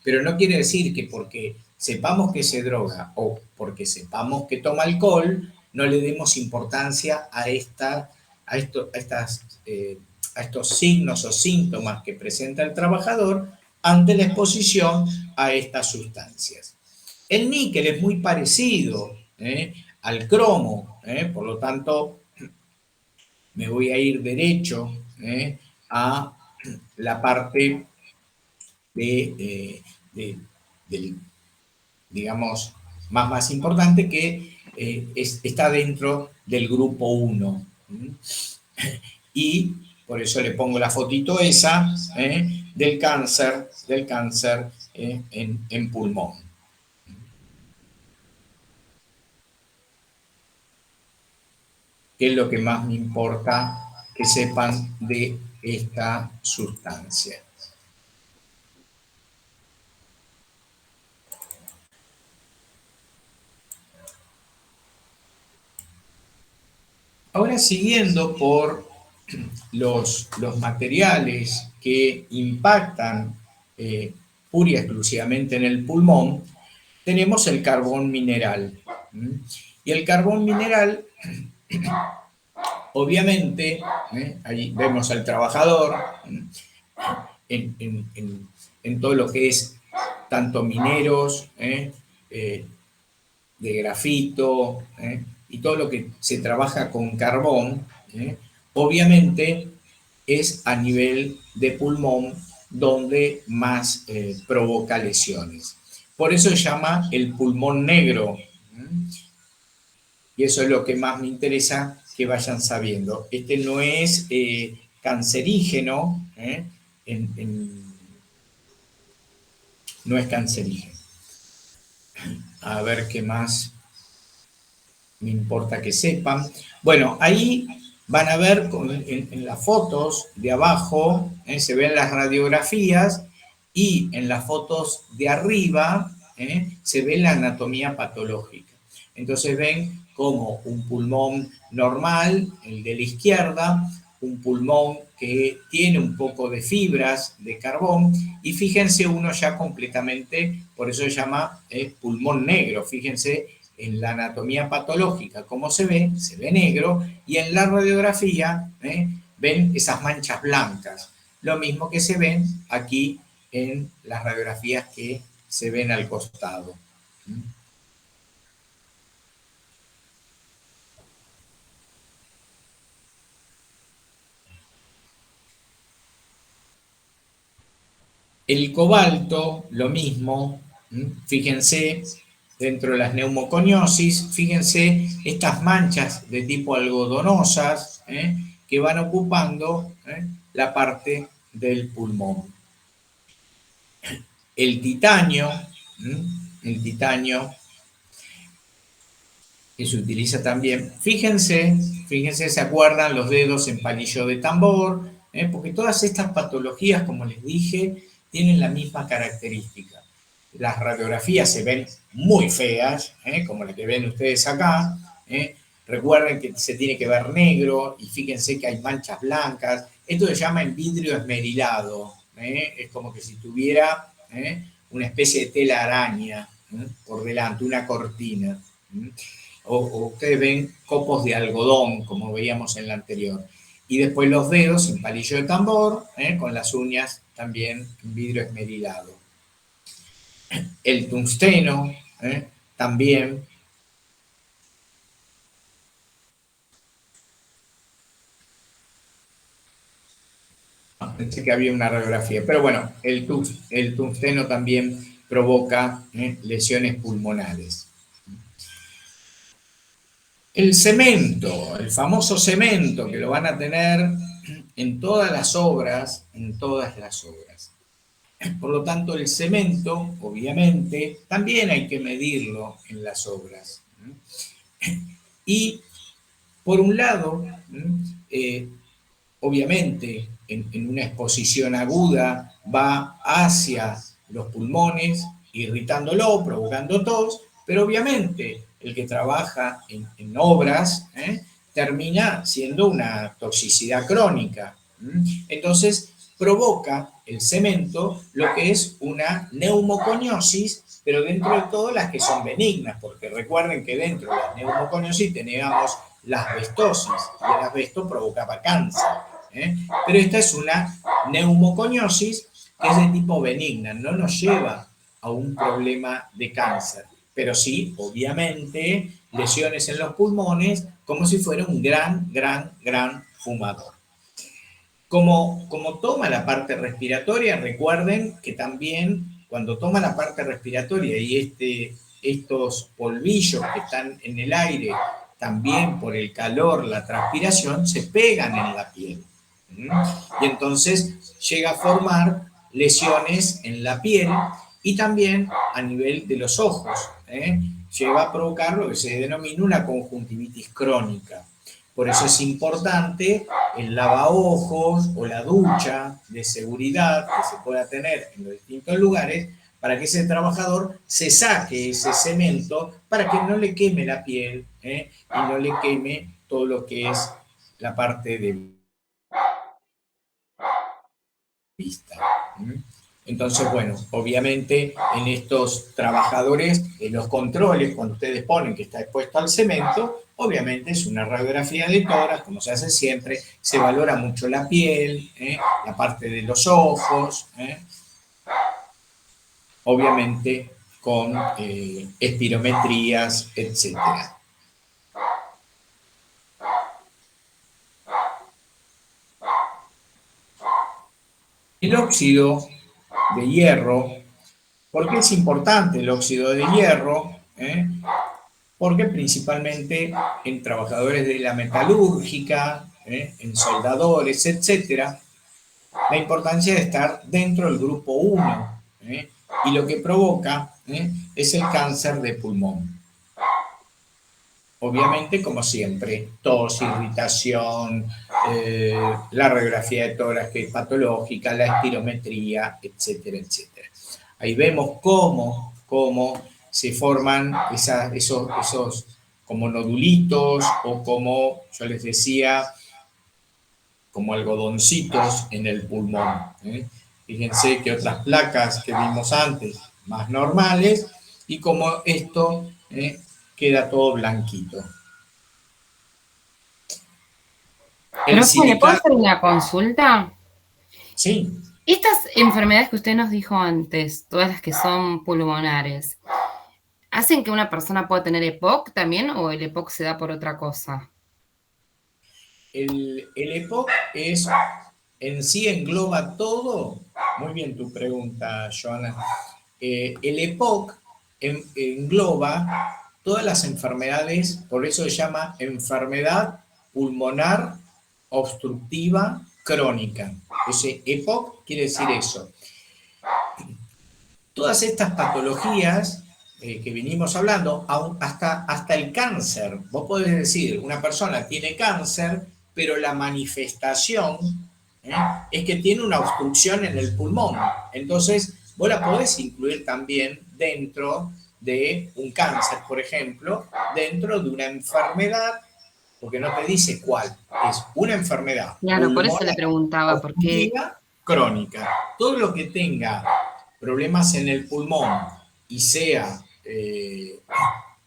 A: pero no quiere decir que porque sepamos que se droga o porque sepamos que toma alcohol, no le demos importancia a estos signos o síntomas que presenta el trabajador ante la exposición a estas sustancias. El níquel es muy parecido al cromo, por lo tanto, me voy a ir derecho a la parte del, digamos, más importante, que está dentro del grupo 1. Y por eso le pongo la fotito esa del cáncer en pulmón. ¿Qué es lo que más me importa que sepan de esta sustancia? Ahora, siguiendo por los materiales que impactan pura y exclusivamente en el pulmón, tenemos el carbón mineral. Y el carbón mineral, obviamente, ahí vemos al trabajador en todo lo que es tanto mineros, de grafito, y todo lo que se trabaja con carbón, obviamente es a nivel de pulmón donde más provoca lesiones. Por eso se llama el pulmón negro. Y eso es lo que más me interesa que vayan sabiendo. Este no es cancerígeno, no es cancerígeno. A ver qué más me importa que sepan. Bueno, ahí van a ver en las fotos de abajo, se ven las radiografías, y en las fotos de arriba se ve la anatomía patológica. Entonces ven como un pulmón normal, el de la izquierda, un pulmón que tiene un poco de fibras de carbón, y fíjense uno ya completamente, por eso se llama pulmón negro. Fíjense en la anatomía patológica cómo se ve negro, y en la radiografía ven esas manchas blancas, lo mismo que se ven aquí en las radiografías que se ven al costado. El cobalto, lo mismo, fíjense, dentro de las neumoconiosis, fíjense estas manchas de tipo algodonosas que van ocupando la parte del pulmón. El titanio que se utiliza también, fíjense, ¿se acuerdan los dedos en palillo de tambor? Porque todas estas patologías, como les dije, tienen la misma característica. Las radiografías se ven muy feas, como la que ven ustedes acá. Recuerden que se tiene que ver negro y fíjense que hay manchas blancas. Esto se llama en vidrio esmerilado. Es como que si tuviera una especie de tela araña por delante, una cortina. O ustedes ven copos de algodón, como veíamos en la anterior. Y después los dedos en palillo de tambor, con las uñas también en vidrio esmerilado. El tungsteno también. Pensé que había una radiografía, pero bueno, el tungsteno también provoca lesiones pulmonares. El cemento, el famoso cemento, que lo van a tener en todas las obras, Por lo tanto, el cemento, obviamente, también hay que medirlo en las obras. Y, por un lado, obviamente, en una exposición aguda va hacia los pulmones, irritándolo, provocando tos, pero obviamente el que trabaja en obras termina siendo una toxicidad crónica. Entonces provoca el cemento lo que es una neumoconiosis, pero dentro de todo las que son benignas, porque recuerden que dentro de las neumoconiosis teníamos la asbestosis y el asbesto provocaba cáncer. Pero esta es una neumoconiosis que es de tipo benigna, no nos lleva a un problema de cáncer, pero sí, obviamente, lesiones en los pulmones como si fuera un gran fumador. Como toma la parte respiratoria, recuerden que también cuando toma la parte respiratoria y estos polvillos que están en el aire, también por el calor, la transpiración, se pegan en la piel. Y entonces llega a formar lesiones en la piel y también a nivel de los ojos. Llega a provocar lo que se denomina una conjuntivitis crónica. Por eso es importante el lavaojos o la ducha de seguridad que se pueda tener en los distintos lugares para que ese trabajador se saque ese cemento para que no le queme la piel y no le queme todo lo que es la parte de vista. Entonces, bueno, obviamente en estos trabajadores, en los controles, cuando ustedes ponen que está expuesto al cemento, obviamente es una radiografía de tórax, como se hace siempre, se valora mucho la piel, la parte de los ojos, obviamente con espirometrías, etc. El óxido de hierro. ¿Por qué es importante el óxido de hierro? Porque principalmente en trabajadores de la metalúrgica, en soldadores, etc., la importancia de estar dentro del grupo 1, y lo que provoca es el cáncer de pulmón. Obviamente, como siempre, tos, irritación, la radiografía de tórax que es patológica, la espirometría, etcétera, etcétera. Ahí vemos cómo se forman esos como nodulitos o como, yo les decía, como algodoncitos en el pulmón. Fíjense que otras placas que vimos antes, más normales, y como esto queda todo blanquito.
B: Profe, ¿le puedo hacer una consulta?
A: Sí.
B: Estas enfermedades que usted nos dijo antes, todas las que son pulmonares, ¿Hacen que una persona pueda tener EPOC también o el EPOC se da por otra cosa?
A: El EPOC es, en sí engloba todo. Muy bien tu pregunta, Joana. El EPOC engloba todas las enfermedades, por eso se llama enfermedad pulmonar obstructiva crónica. Ese EPOC quiere decir eso. Todas estas patologías que venimos hablando, hasta el cáncer, vos podés decir, una persona tiene cáncer, pero la manifestación ¿eh? Es que tiene una obstrucción en el pulmón. Entonces, vos la podés incluir también dentro de un cáncer, por ejemplo, dentro de una enfermedad, porque no te dice cuál, es una enfermedad
B: Claro, por eso le
A: pulmonar
B: preguntaba, porque
A: obstructiva crónica. Todo lo que tenga problemas en el pulmón y sea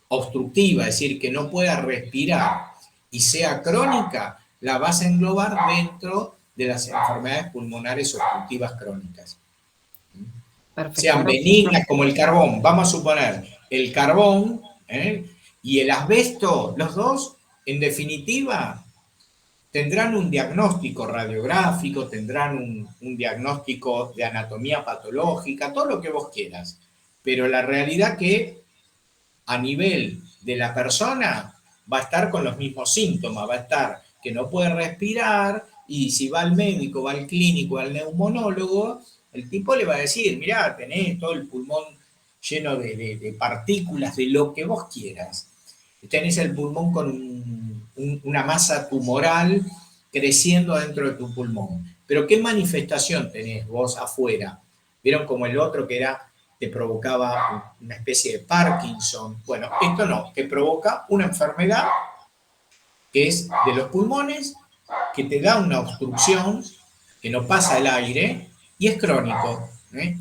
A: obstructiva, es decir, que no pueda respirar y sea crónica, la vas a englobar dentro de las enfermedades pulmonares obstructivas crónicas.
B: perfecto.
A: Sean benignas como el carbón, vamos a suponer, el carbón y el asbesto, los dos, en definitiva, tendrán un diagnóstico radiográfico, tendrán un diagnóstico de anatomía patológica, todo lo que vos quieras. Pero la realidad que a nivel de la persona va a estar con los mismos síntomas, va a estar que no puede respirar y si va al médico, va al clínico, al neumonólogo, el tipo le va a decir, mirá, tenés todo el pulmón lleno de partículas, de lo que vos quieras. Tenés el pulmón con una masa tumoral creciendo dentro de tu pulmón. Pero ¿qué manifestación tenés vos afuera? ¿Vieron como el otro que era te provocaba una especie de Parkinson? Bueno, esto no, te provoca una enfermedad que es de los pulmones, que te da una obstrucción, que no pasa el aire y es crónico,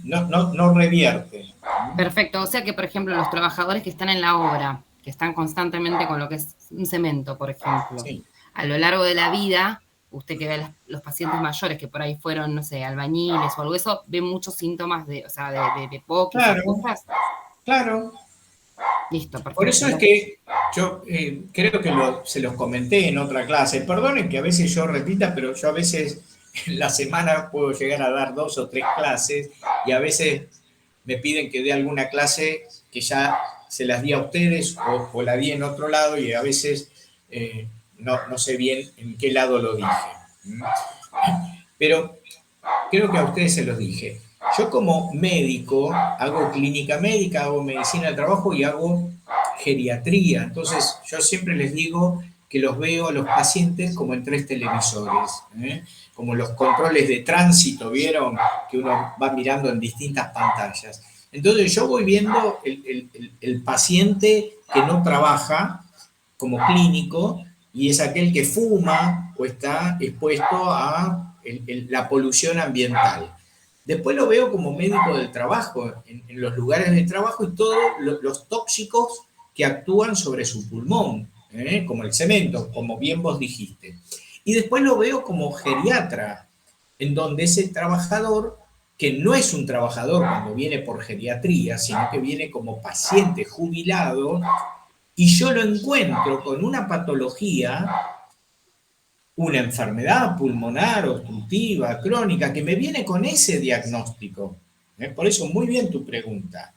A: no revierte.
B: perfecto. O sea que, por ejemplo, los trabajadores que están en la obra, que están constantemente con lo que es un cemento, por ejemplo,
A: Sí.
B: a lo largo de la vida, usted que ve a los pacientes mayores que por ahí fueron, no sé, albañiles o algo de eso, ve muchos síntomas de, o sea, de POC y esas
A: Claro,
B: cosas.
A: claro.
B: Listo,
A: Por
B: perfecto.
A: eso es que yo creo que se los comenté en otra clase. Perdonen que a veces yo repita, pero yo a veces en la semana puedo llegar a dar 2 o 3 clases y a veces me piden que dé alguna clase que ya se las di a ustedes o la di en otro lado y a veces no sé bien en qué lado lo dije. Pero creo que a ustedes se los dije. Yo como médico hago clínica médica, hago medicina del trabajo y hago geriatría. Entonces yo siempre les digo que los veo a los pacientes como en 3 televisores, como los controles de tránsito, ¿vieron? Que uno va mirando en distintas pantallas. Entonces yo voy viendo el paciente que no trabaja como clínico y es aquel que fuma o está expuesto a la polución ambiental. Después lo veo como médico del trabajo, en los lugares de trabajo y todos los tóxicos que actúan sobre su pulmón, como el cemento, como bien vos dijiste. Y después lo veo como geriatra, en donde ese trabajador, que no es un trabajador cuando viene por geriatría, sino que viene como paciente jubilado, y yo lo encuentro con una patología, una enfermedad pulmonar obstructiva, crónica, que me viene con ese diagnóstico. Por eso, muy bien tu pregunta.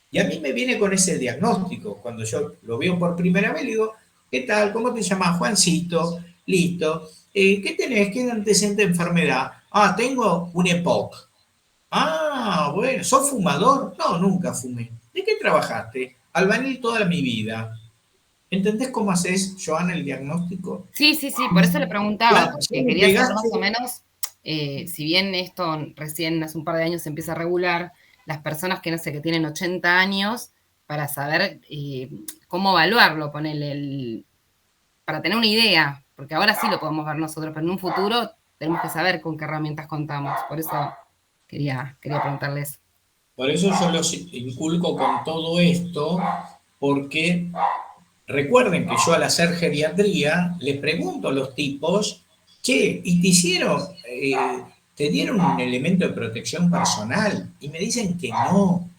A: Y a mí me viene con ese diagnóstico. Cuando yo lo veo por primera vez, le digo, ¿qué tal? ¿Cómo te llamas? Juancito. Listo. ¿Qué tenés? ¿Qué antecedente de enfermedad? Ah, tengo un EPOC. Ah, bueno. ¿Sos fumador? No, nunca fumé. ¿De qué trabajaste? Albañil toda mi vida. ¿Entendés cómo haces, Joana, el diagnóstico?
B: Sí, sí, sí, por eso le preguntaba,
A: Claro,
B: porque quería saber más o menos, si bien esto recién hace un par de años se empieza a regular, las personas que no sé, que tienen 80 años, para saber cómo evaluarlo, ponerle para tener una idea, porque ahora sí lo podemos ver nosotros, pero en un futuro tenemos que saber con qué herramientas contamos. Por eso quería preguntarles.
A: por eso yo los inculco con todo esto, porque recuerden que yo al hacer geriatría les pregunto a los tipos, che, ¿y te hicieron, te dieron un elemento de protección personal? Y me dicen que no.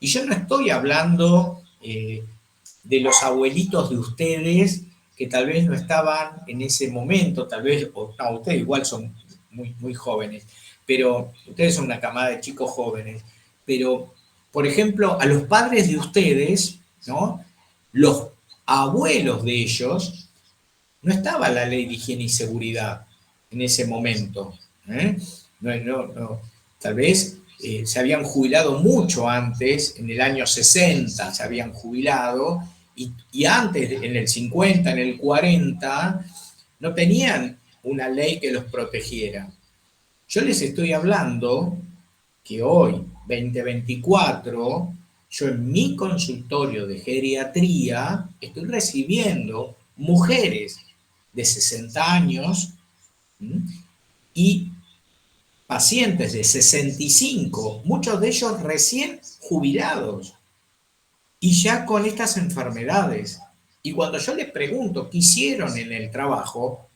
A: Y yo no estoy hablando de los abuelitos de ustedes que tal vez no estaban en ese momento, tal vez, o no, ustedes igual son muy, muy jóvenes, pero ustedes son una camada de chicos jóvenes, pero, por ejemplo, a los padres de ustedes, ¿no? Los abuelos de ellos, no estaba la ley de higiene y seguridad en ese momento. ¿Eh? No, tal vez se habían jubilado mucho antes, en el año 60 se habían jubilado, y antes, en el 50, en el 40, no tenían una ley que los protegiera. Yo les estoy hablando que hoy, 2024, yo en mi consultorio de geriatría estoy recibiendo mujeres de 60 años, ¿m?, y pacientes de 65, muchos de ellos recién jubilados y ya con estas enfermedades. Y cuando yo les pregunto qué hicieron en el trabajo,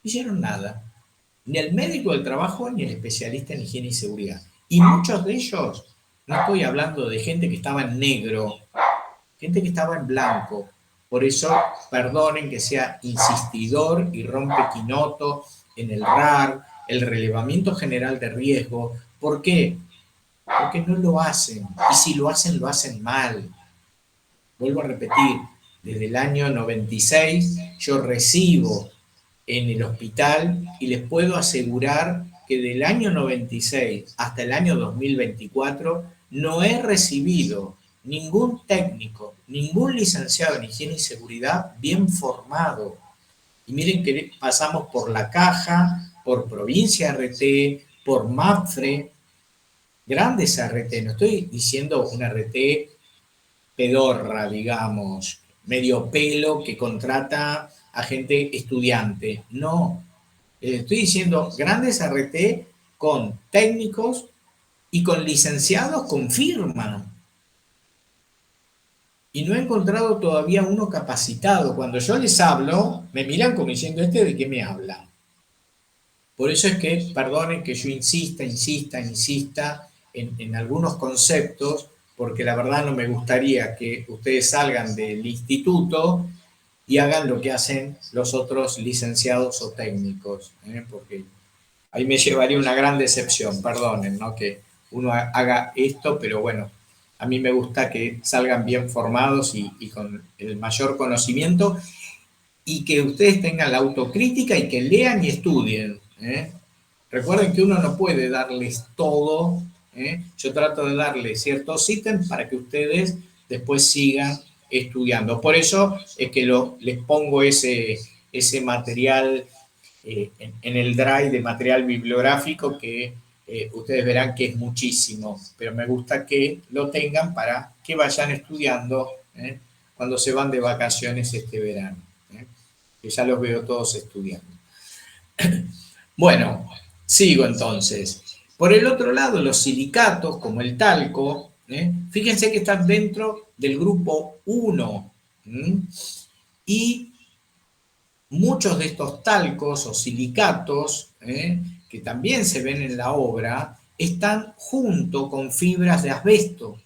A: no hicieron nada. Ni el médico del trabajo ni el especialista en higiene y seguridad. Y muchos de ellos, no estoy hablando de gente que estaba en negro, gente que estaba en blanco. Por eso, perdonen que sea insistidor y rompequinoto en el RAR, el relevamiento general de riesgo. ¿Por qué? Porque no lo hacen. Y si lo hacen mal. Vuelvo a repetir, desde el año 96 yo recibo en el hospital y les puedo asegurar que del año 96 hasta el año 2024 no he recibido ningún técnico, ningún licenciado en higiene y seguridad bien formado. Y miren que pasamos por la Caja, por Provincia RT, por MAPFRE, grandes RT, no estoy diciendo una RT pedorra, digamos, medio pelo que contrata a gente estudiante. No, estoy diciendo grandes RT con técnicos y con licenciados con firma. Y no he encontrado todavía uno capacitado. Cuando yo les hablo, me miran como diciendo, ¿este de qué me habla? Por eso es que, perdonen que yo insista en algunos conceptos, porque la verdad no me gustaría que ustedes salgan del instituto y hagan lo que hacen los otros licenciados o técnicos, porque ahí me llevaría una gran decepción, perdonen, ¿no?, que uno haga esto, pero bueno, a mí me gusta que salgan bien formados y con el mayor conocimiento, y que ustedes tengan la autocrítica y que lean y estudien. Recuerden que uno no puede darles todo. Yo trato de darles ciertos ítems para que ustedes después sigan estudiando. Por eso es que les pongo ese material en el drive de material bibliográfico que ustedes verán que es muchísimo, pero me gusta que lo tengan para que vayan estudiando cuando se van de vacaciones este verano, que ya los veo todos estudiando. Bueno, sigo entonces. Por el otro lado, los silicatos, como el talco, fíjense que están dentro del grupo 1. Y muchos de estos talcos o silicatos, que también se ven en la obra, están junto con fibras de asbesto.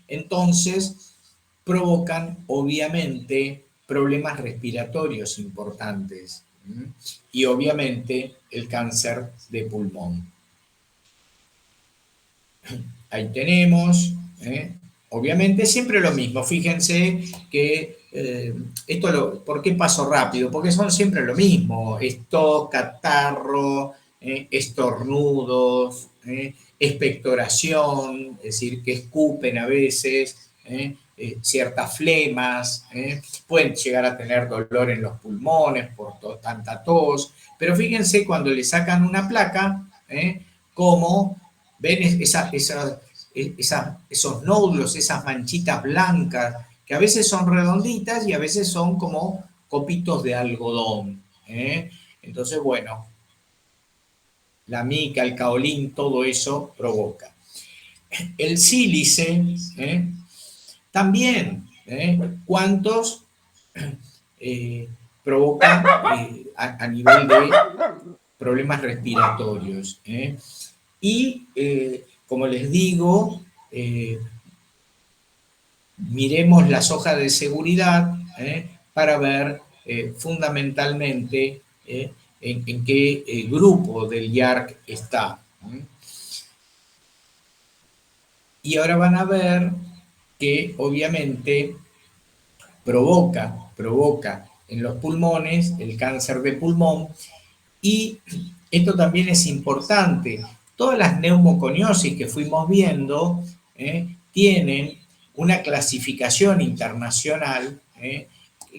A: Entonces, provocan, obviamente, problemas respiratorios importantes. Y obviamente el cáncer de pulmón. Ahí tenemos, obviamente siempre lo mismo. Fíjense que ¿por qué paso rápido? Porque son siempre lo mismo: esto, catarro, estornudos, expectoración, es decir, que escupen a veces, ciertas flemas, pueden llegar a tener dolor en los pulmones por tanta tos, pero fíjense cuando le sacan una placa, cómo ven esos nódulos, esas manchitas blancas, que a veces son redonditas y a veces son como copitos de algodón. Entonces, bueno, la mica, el caolín, todo eso provoca. El sílice, también, ¿cuántos provocan a nivel de problemas respiratorios? Y, como les digo, miremos las hojas de seguridad para ver fundamentalmente en qué grupo del IARC está. Y ahora van a ver que obviamente provoca en los pulmones el cáncer de pulmón, y esto también es importante. Todas las neumoconiosis que fuimos viendo tienen una clasificación internacional.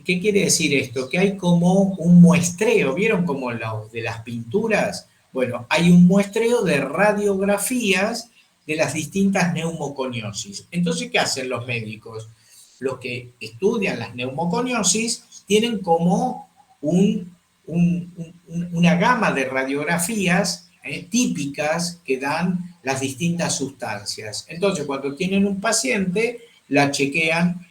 A: ¿Qué quiere decir esto? Que hay como un muestreo, ¿vieron como los de las pinturas? Bueno, hay un muestreo de radiografías de las distintas neumoconiosis. Entonces, ¿qué hacen los médicos? Los que estudian las neumoconiosis tienen como una gama de radiografías típicas que dan las distintas sustancias. Entonces, cuando tienen un paciente, la chequean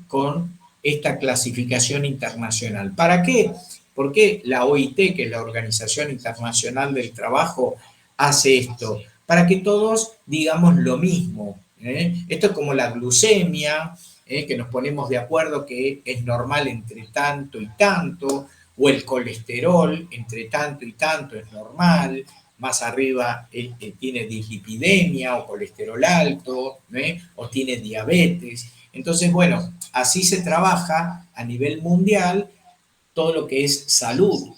A: con esta clasificación internacional. ¿Para qué? Porque la OIT, que es la Organización Internacional del Trabajo, hace esto, para que todos digamos lo mismo. Esto es como la glucemia, que nos ponemos de acuerdo que es normal entre tanto y tanto, o el colesterol entre tanto y tanto es normal, más arriba tiene dislipidemia o colesterol alto, o tiene diabetes. Entonces, bueno, así se trabaja a nivel mundial todo lo que es salud,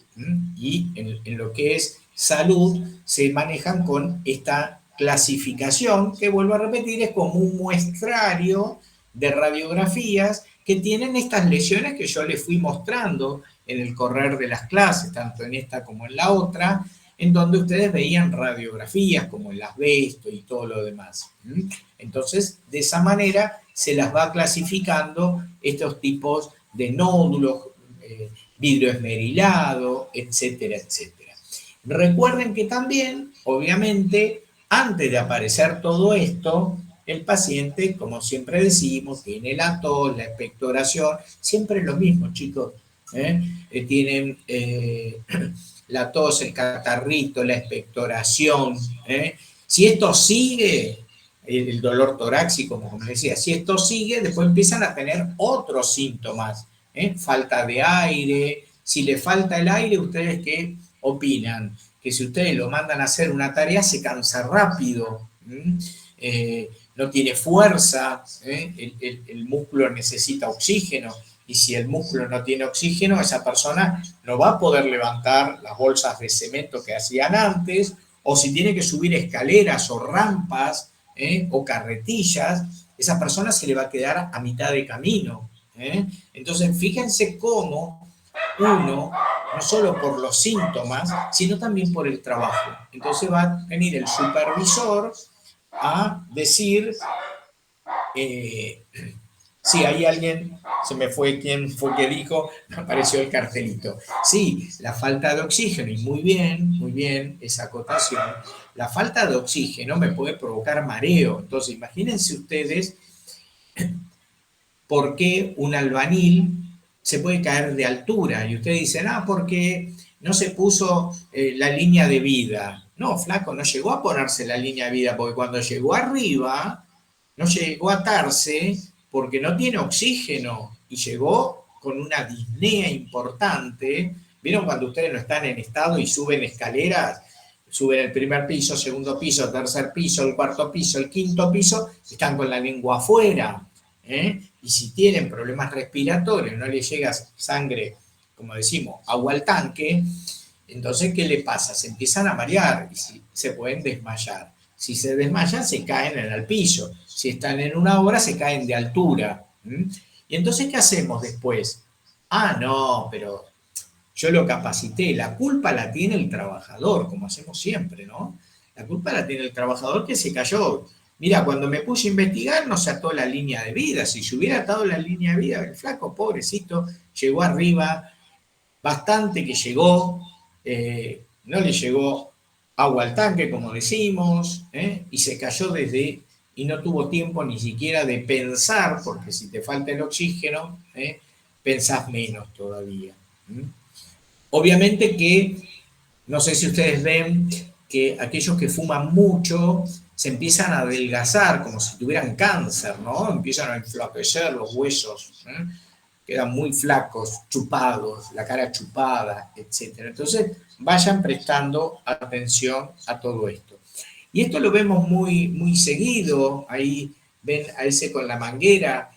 A: y en lo que es salud se manejan con esta clasificación, que vuelvo a repetir, es como un muestrario de radiografías que tienen estas lesiones que yo les fui mostrando en el correr de las clases, tanto en esta como en la otra, en donde ustedes veían radiografías como el asbesto y todo lo demás. Entonces, de esa manera se las va clasificando estos tipos de nódulos, vidrio esmerilado, etcétera, etcétera. Recuerden que también, obviamente, antes de aparecer todo esto, el paciente, como siempre decimos, tiene la tos, la expectoración, siempre es lo mismo, chicos. Tienen la tos, el catarrito, la expectoración. Si esto sigue, el dolor torácico, como decía, si esto sigue, después empiezan a tener otros síntomas. Falta de aire. Si le falta el aire, ¿ustedes qué opinan? Que si ustedes lo mandan a hacer una tarea, se cansa rápido. No tiene fuerza, el músculo necesita oxígeno, y si el músculo no tiene oxígeno, esa persona no va a poder levantar las bolsas de cemento que hacían antes, o si tiene que subir escaleras o rampas o carretillas, esa persona se le va a quedar a mitad de camino. Entonces, fíjense cómo uno, no solo por los síntomas, sino también por el trabajo. Entonces va a venir el supervisor a decir, sí, hay alguien, se me fue quién fue que dijo, me apareció el cartelito. Sí, la falta de oxígeno, y muy bien esa acotación. La falta de oxígeno me puede provocar mareo. Entonces, imagínense ustedes por qué un albañil se puede caer de altura. Y ustedes dicen, porque no se puso la línea de vida. No, flaco, no llegó a ponerse la línea de vida, porque cuando llegó arriba, no llegó a atarse porque no tiene oxígeno y llegó con una disnea importante. ¿Vieron cuando ustedes no están en estado y suben escaleras? Suben el primer piso, segundo piso, tercer piso, el cuarto piso, el quinto piso, están con la lengua afuera. Y si tienen problemas respiratorios, no les llega sangre, como decimos, agua al tanque, entonces, ¿qué le pasa? Se empiezan a marear y se pueden desmayar. Si se desmayan, se caen al piso. Si están en una obra, se caen de altura. Y entonces, ¿qué hacemos después? No, pero yo lo capacité. La culpa la tiene el trabajador, como hacemos siempre, ¿no? La culpa la tiene el trabajador que se cayó. Mira, cuando me puse a investigar no se ató la línea de vida. Si se hubiera atado la línea de vida, el flaco, pobrecito, llegó arriba, bastante que llegó, no le llegó agua al tanque, como decimos, y se cayó y no tuvo tiempo ni siquiera de pensar, porque si te falta el oxígeno, pensás menos todavía. Obviamente que, no sé si ustedes ven, que aquellos que fuman mucho se empiezan a adelgazar como si tuvieran cáncer, ¿no? Empiezan a enflaquecer los huesos, quedan muy flacos, chupados, la cara chupada, etc. Entonces, vayan prestando atención a todo esto. Y esto lo vemos muy seguido, ahí ven a ese con la manguera,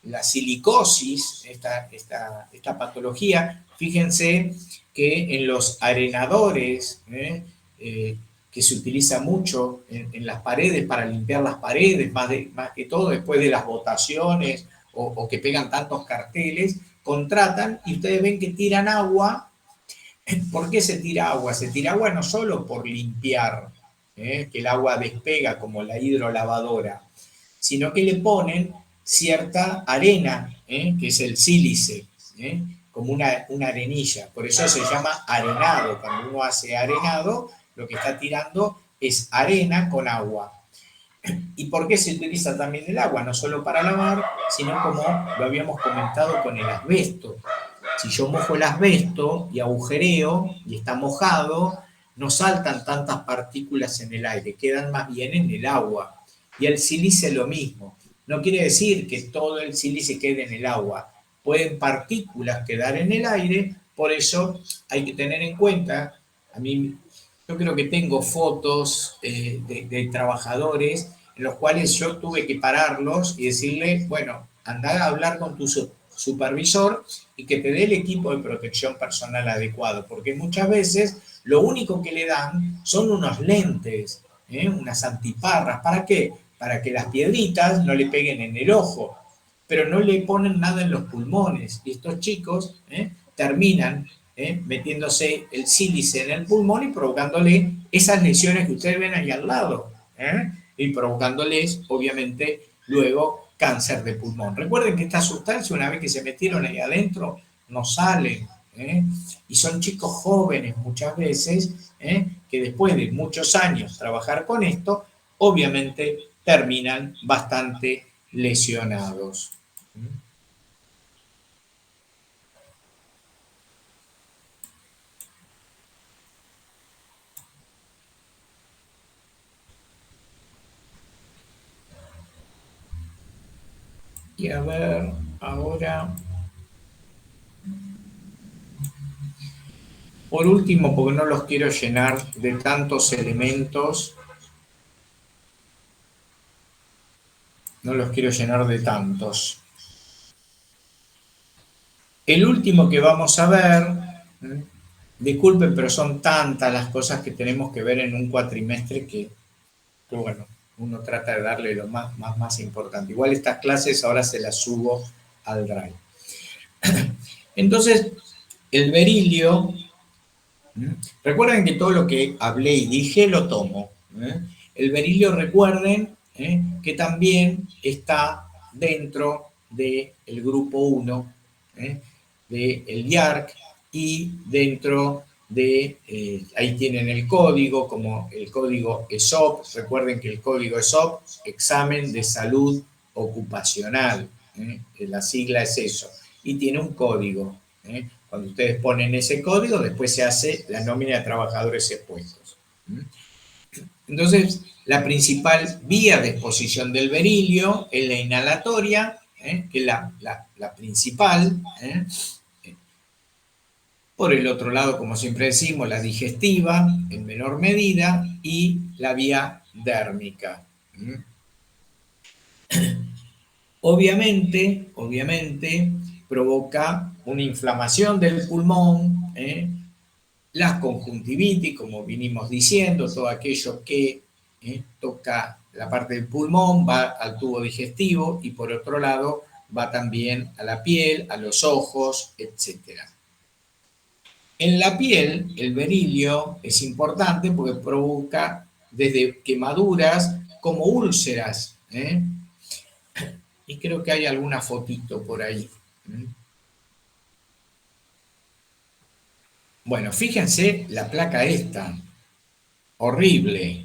A: la silicosis, esta patología. Fíjense que en los arenadores, que se utiliza mucho en las paredes para limpiar las paredes, más que todo después de las votaciones o que pegan tantos carteles, contratan y ustedes ven que tiran agua. ¿Por qué se tira agua? Se tira agua no solo por limpiar, que el agua despega como la hidrolavadora, sino que le ponen cierta arena, que es el sílice, como una arenilla. Por eso se llama arenado. Cuando uno hace arenado, lo que está tirando es arena con agua. ¿Y por qué se utiliza también el agua? No solo para lavar, sino como lo habíamos comentado con el asbesto. Si yo mojo el asbesto y agujereo y está mojado, no saltan tantas partículas en el aire, quedan más bien en el agua. Y el sílice lo mismo. No quiere decir que todo el sílice quede en el agua. Pueden partículas quedar en el aire, por eso hay que tener en cuenta, a mí yo creo que tengo fotos de trabajadores en los cuales yo tuve que pararlos y decirle, bueno, anda a hablar con tu supervisor y que te dé el equipo de protección personal adecuado, porque muchas veces lo único que le dan son unos lentes, unas antiparras. ¿Para qué? Para que las piedritas no le peguen en el ojo, pero no le ponen nada en los pulmones. Y estos chicos terminan metiéndose el sílice en el pulmón y provocándole esas lesiones que ustedes ven ahí al lado, y provocándoles, obviamente, luego cáncer de pulmón. Recuerden que esta sustancia, una vez que se metieron ahí adentro, no salen. Y son chicos jóvenes muchas veces, que después de muchos años trabajar con esto, obviamente terminan bastante lesionados. Y a ver, ahora, por último, porque no los quiero llenar de tantos elementos, no los quiero llenar de tantos. El último que vamos a ver, disculpen, pero son tantas las cosas que tenemos que ver en un cuatrimestre que bueno, uno trata de darle lo más importante. Igual estas clases ahora se las subo al Drive. Entonces, el berilio, recuerden que todo lo que hablé y dije lo tomo. El berilio, recuerden que también está dentro del grupo 1 del IARC y dentro de, ahí tienen el código, como el código ESOP. Recuerden que el código ESOP, Examen de Salud Ocupacional, la sigla es eso, y tiene un código. Cuando ustedes ponen ese código, después se hace la nómina de trabajadores expuestos. Entonces, la principal vía de exposición del berilio es la inhalatoria, que es la principal. Por el otro lado, como siempre decimos, la digestiva en menor medida y la vía dérmica. Obviamente, provoca una inflamación del pulmón, las conjuntivitis, como vinimos diciendo, todo aquello que toca la parte del pulmón va al tubo digestivo y por otro lado va también a la piel, a los ojos, etc. En la piel, el berilio es importante porque provoca desde quemaduras como úlceras. Y creo que hay alguna fotito por ahí. Bueno, fíjense la placa esta, horrible.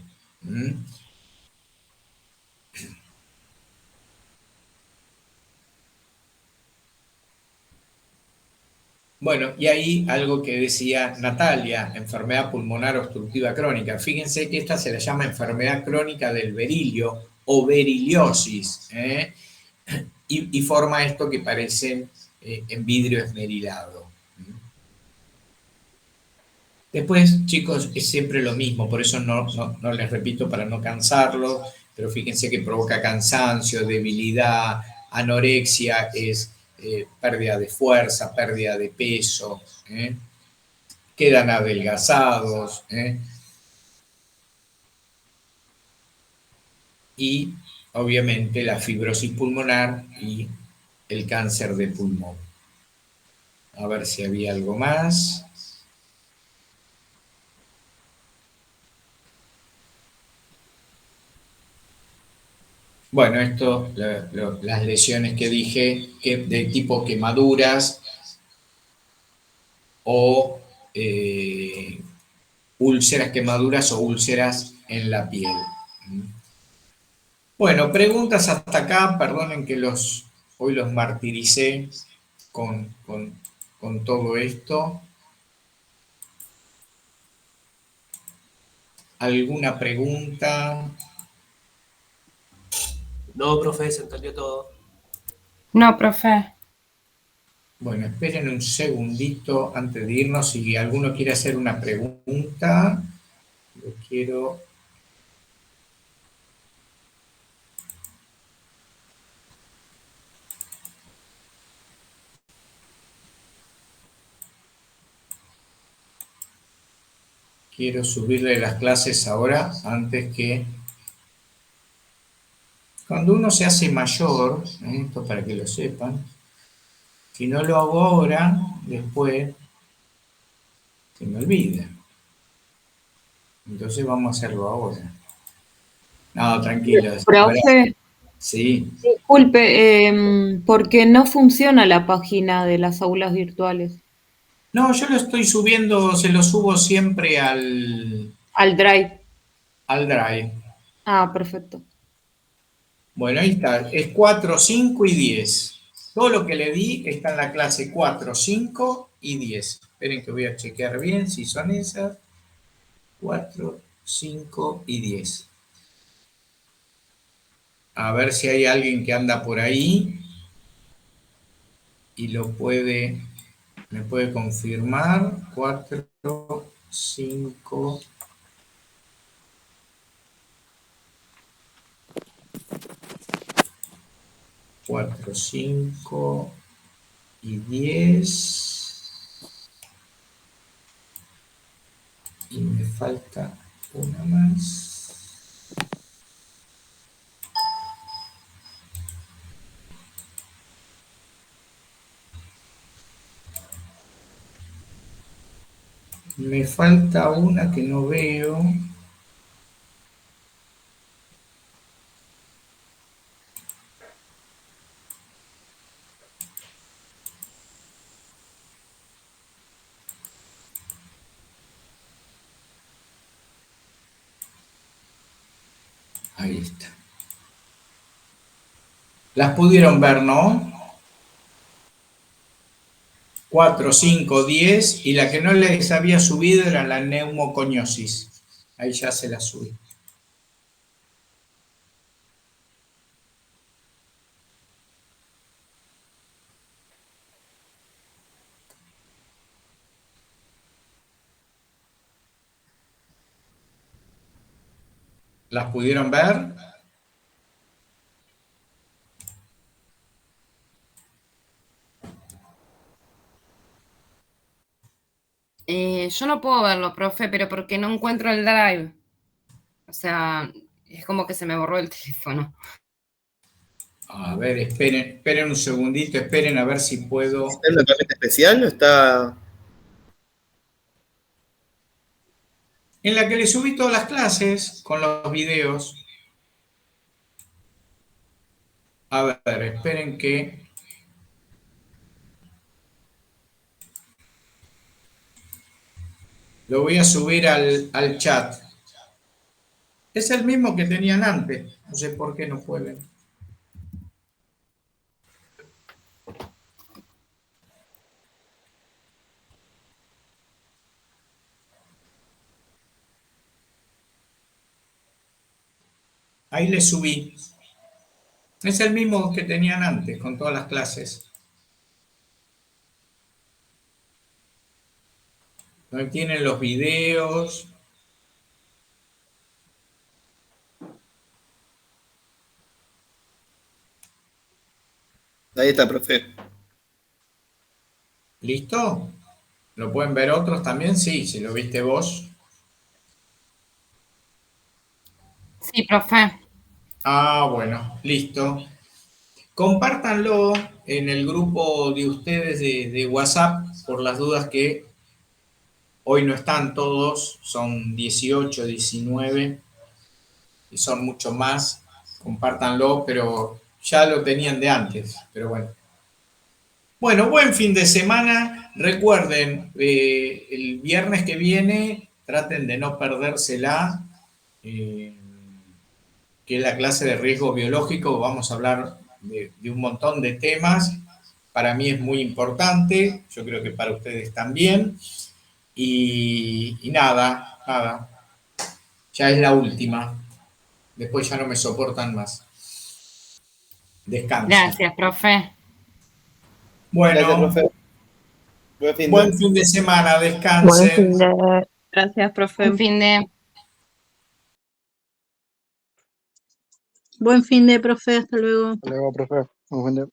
A: Bueno, y ahí algo que decía Natalia, enfermedad pulmonar obstructiva crónica. Fíjense que esta se la llama enfermedad crónica del berilio o beriliosis, ¿eh? Y forma esto que parece en vidrio esmerilado. Después, chicos, es siempre lo mismo, por eso no les repito para no cansarlo, pero fíjense que provoca cansancio, debilidad, anorexia, es pérdida de fuerza, pérdida de peso, quedan adelgazados, y obviamente la fibrosis pulmonar y el cáncer de pulmón. A ver si había algo más. Bueno, esto, las lesiones que dije, de tipo quemaduras o úlceras, quemaduras o úlceras en la piel. Bueno, preguntas hasta acá, perdonen que hoy los martiricé con todo esto. ¿Alguna pregunta?
C: No, profe, se entendió todo.
B: No, profe.
A: Bueno, esperen un segundito antes de irnos. Si alguno quiere hacer una pregunta, lo quiero... Quiero subirle las clases ahora antes que... Cuando uno se hace mayor, esto para que lo sepan, si no lo hago ahora, después se me olvida. Entonces vamos a hacerlo ahora. No, tranquilos.
D: Profe,
A: Sí.
D: disculpe, ¿por qué no funciona la página de las aulas virtuales?
A: No, yo lo estoy subiendo, se lo subo siempre al
D: Al Drive.
A: Drive.
D: Ah, perfecto.
A: Bueno, ahí está. Es 4, 5 y 10. Todo lo que le di está en la clase 4, 5 y 10. Esperen que voy a chequear bien si son esas. 4, 5 y 10. A ver si hay alguien que anda por ahí y me puede confirmar. 4, 5. 4, 5 y 10. Y me falta una más. Me falta una que no veo. Ahí está. Las pudieron ver, ¿no? 4, 5, 10 y la que no les había subido era la neumoconiosis. Ahí ya se la subí. ¿Las pudieron ver?
B: Yo no puedo verlo, profe, pero porque no encuentro el Drive. O sea, es como que se me borró el teléfono.
A: A ver, esperen un segundito, esperen a ver si puedo.
C: ¿Está en una tarjeta especial o está...?
A: En la que le subí todas las clases con los videos. A ver, esperen que... Lo voy a subir al chat. Es el mismo que tenían antes. No sé por qué no pueden. Ahí le subí. Es el mismo que tenían antes, con todas las clases. Ahí tienen los videos.
C: Ahí está, profe.
A: ¿Listo? ¿Lo pueden ver otros también? Sí, si lo viste vos.
B: Sí, profe.
A: Ah, bueno, listo. Compártanlo en el grupo de ustedes de WhatsApp por las dudas que hoy no están todos, son 18, 19 y son mucho más. Compártanlo, pero ya lo tenían de antes, pero bueno. Bueno, buen fin de semana. Recuerden, el viernes que viene traten de no perdérsela, eh, que es la clase de riesgo biológico. Vamos a hablar de un montón de temas. Para mí es muy importante, yo creo que para ustedes también. Y nada, nada, ya es la última. Después ya no me soportan más. Descansen.
B: Gracias, profe.
C: Gracias,
A: Bueno,
C: profe. Buen fin
A: buen
C: de.
A: fin de semana,
E: Buen
A: descansen.
E: fin de... Gracias,
B: Un
E: profe.
B: fin de...
F: Buen fin de, profe, hasta luego.
G: Hasta luego, profe. Buen fin de-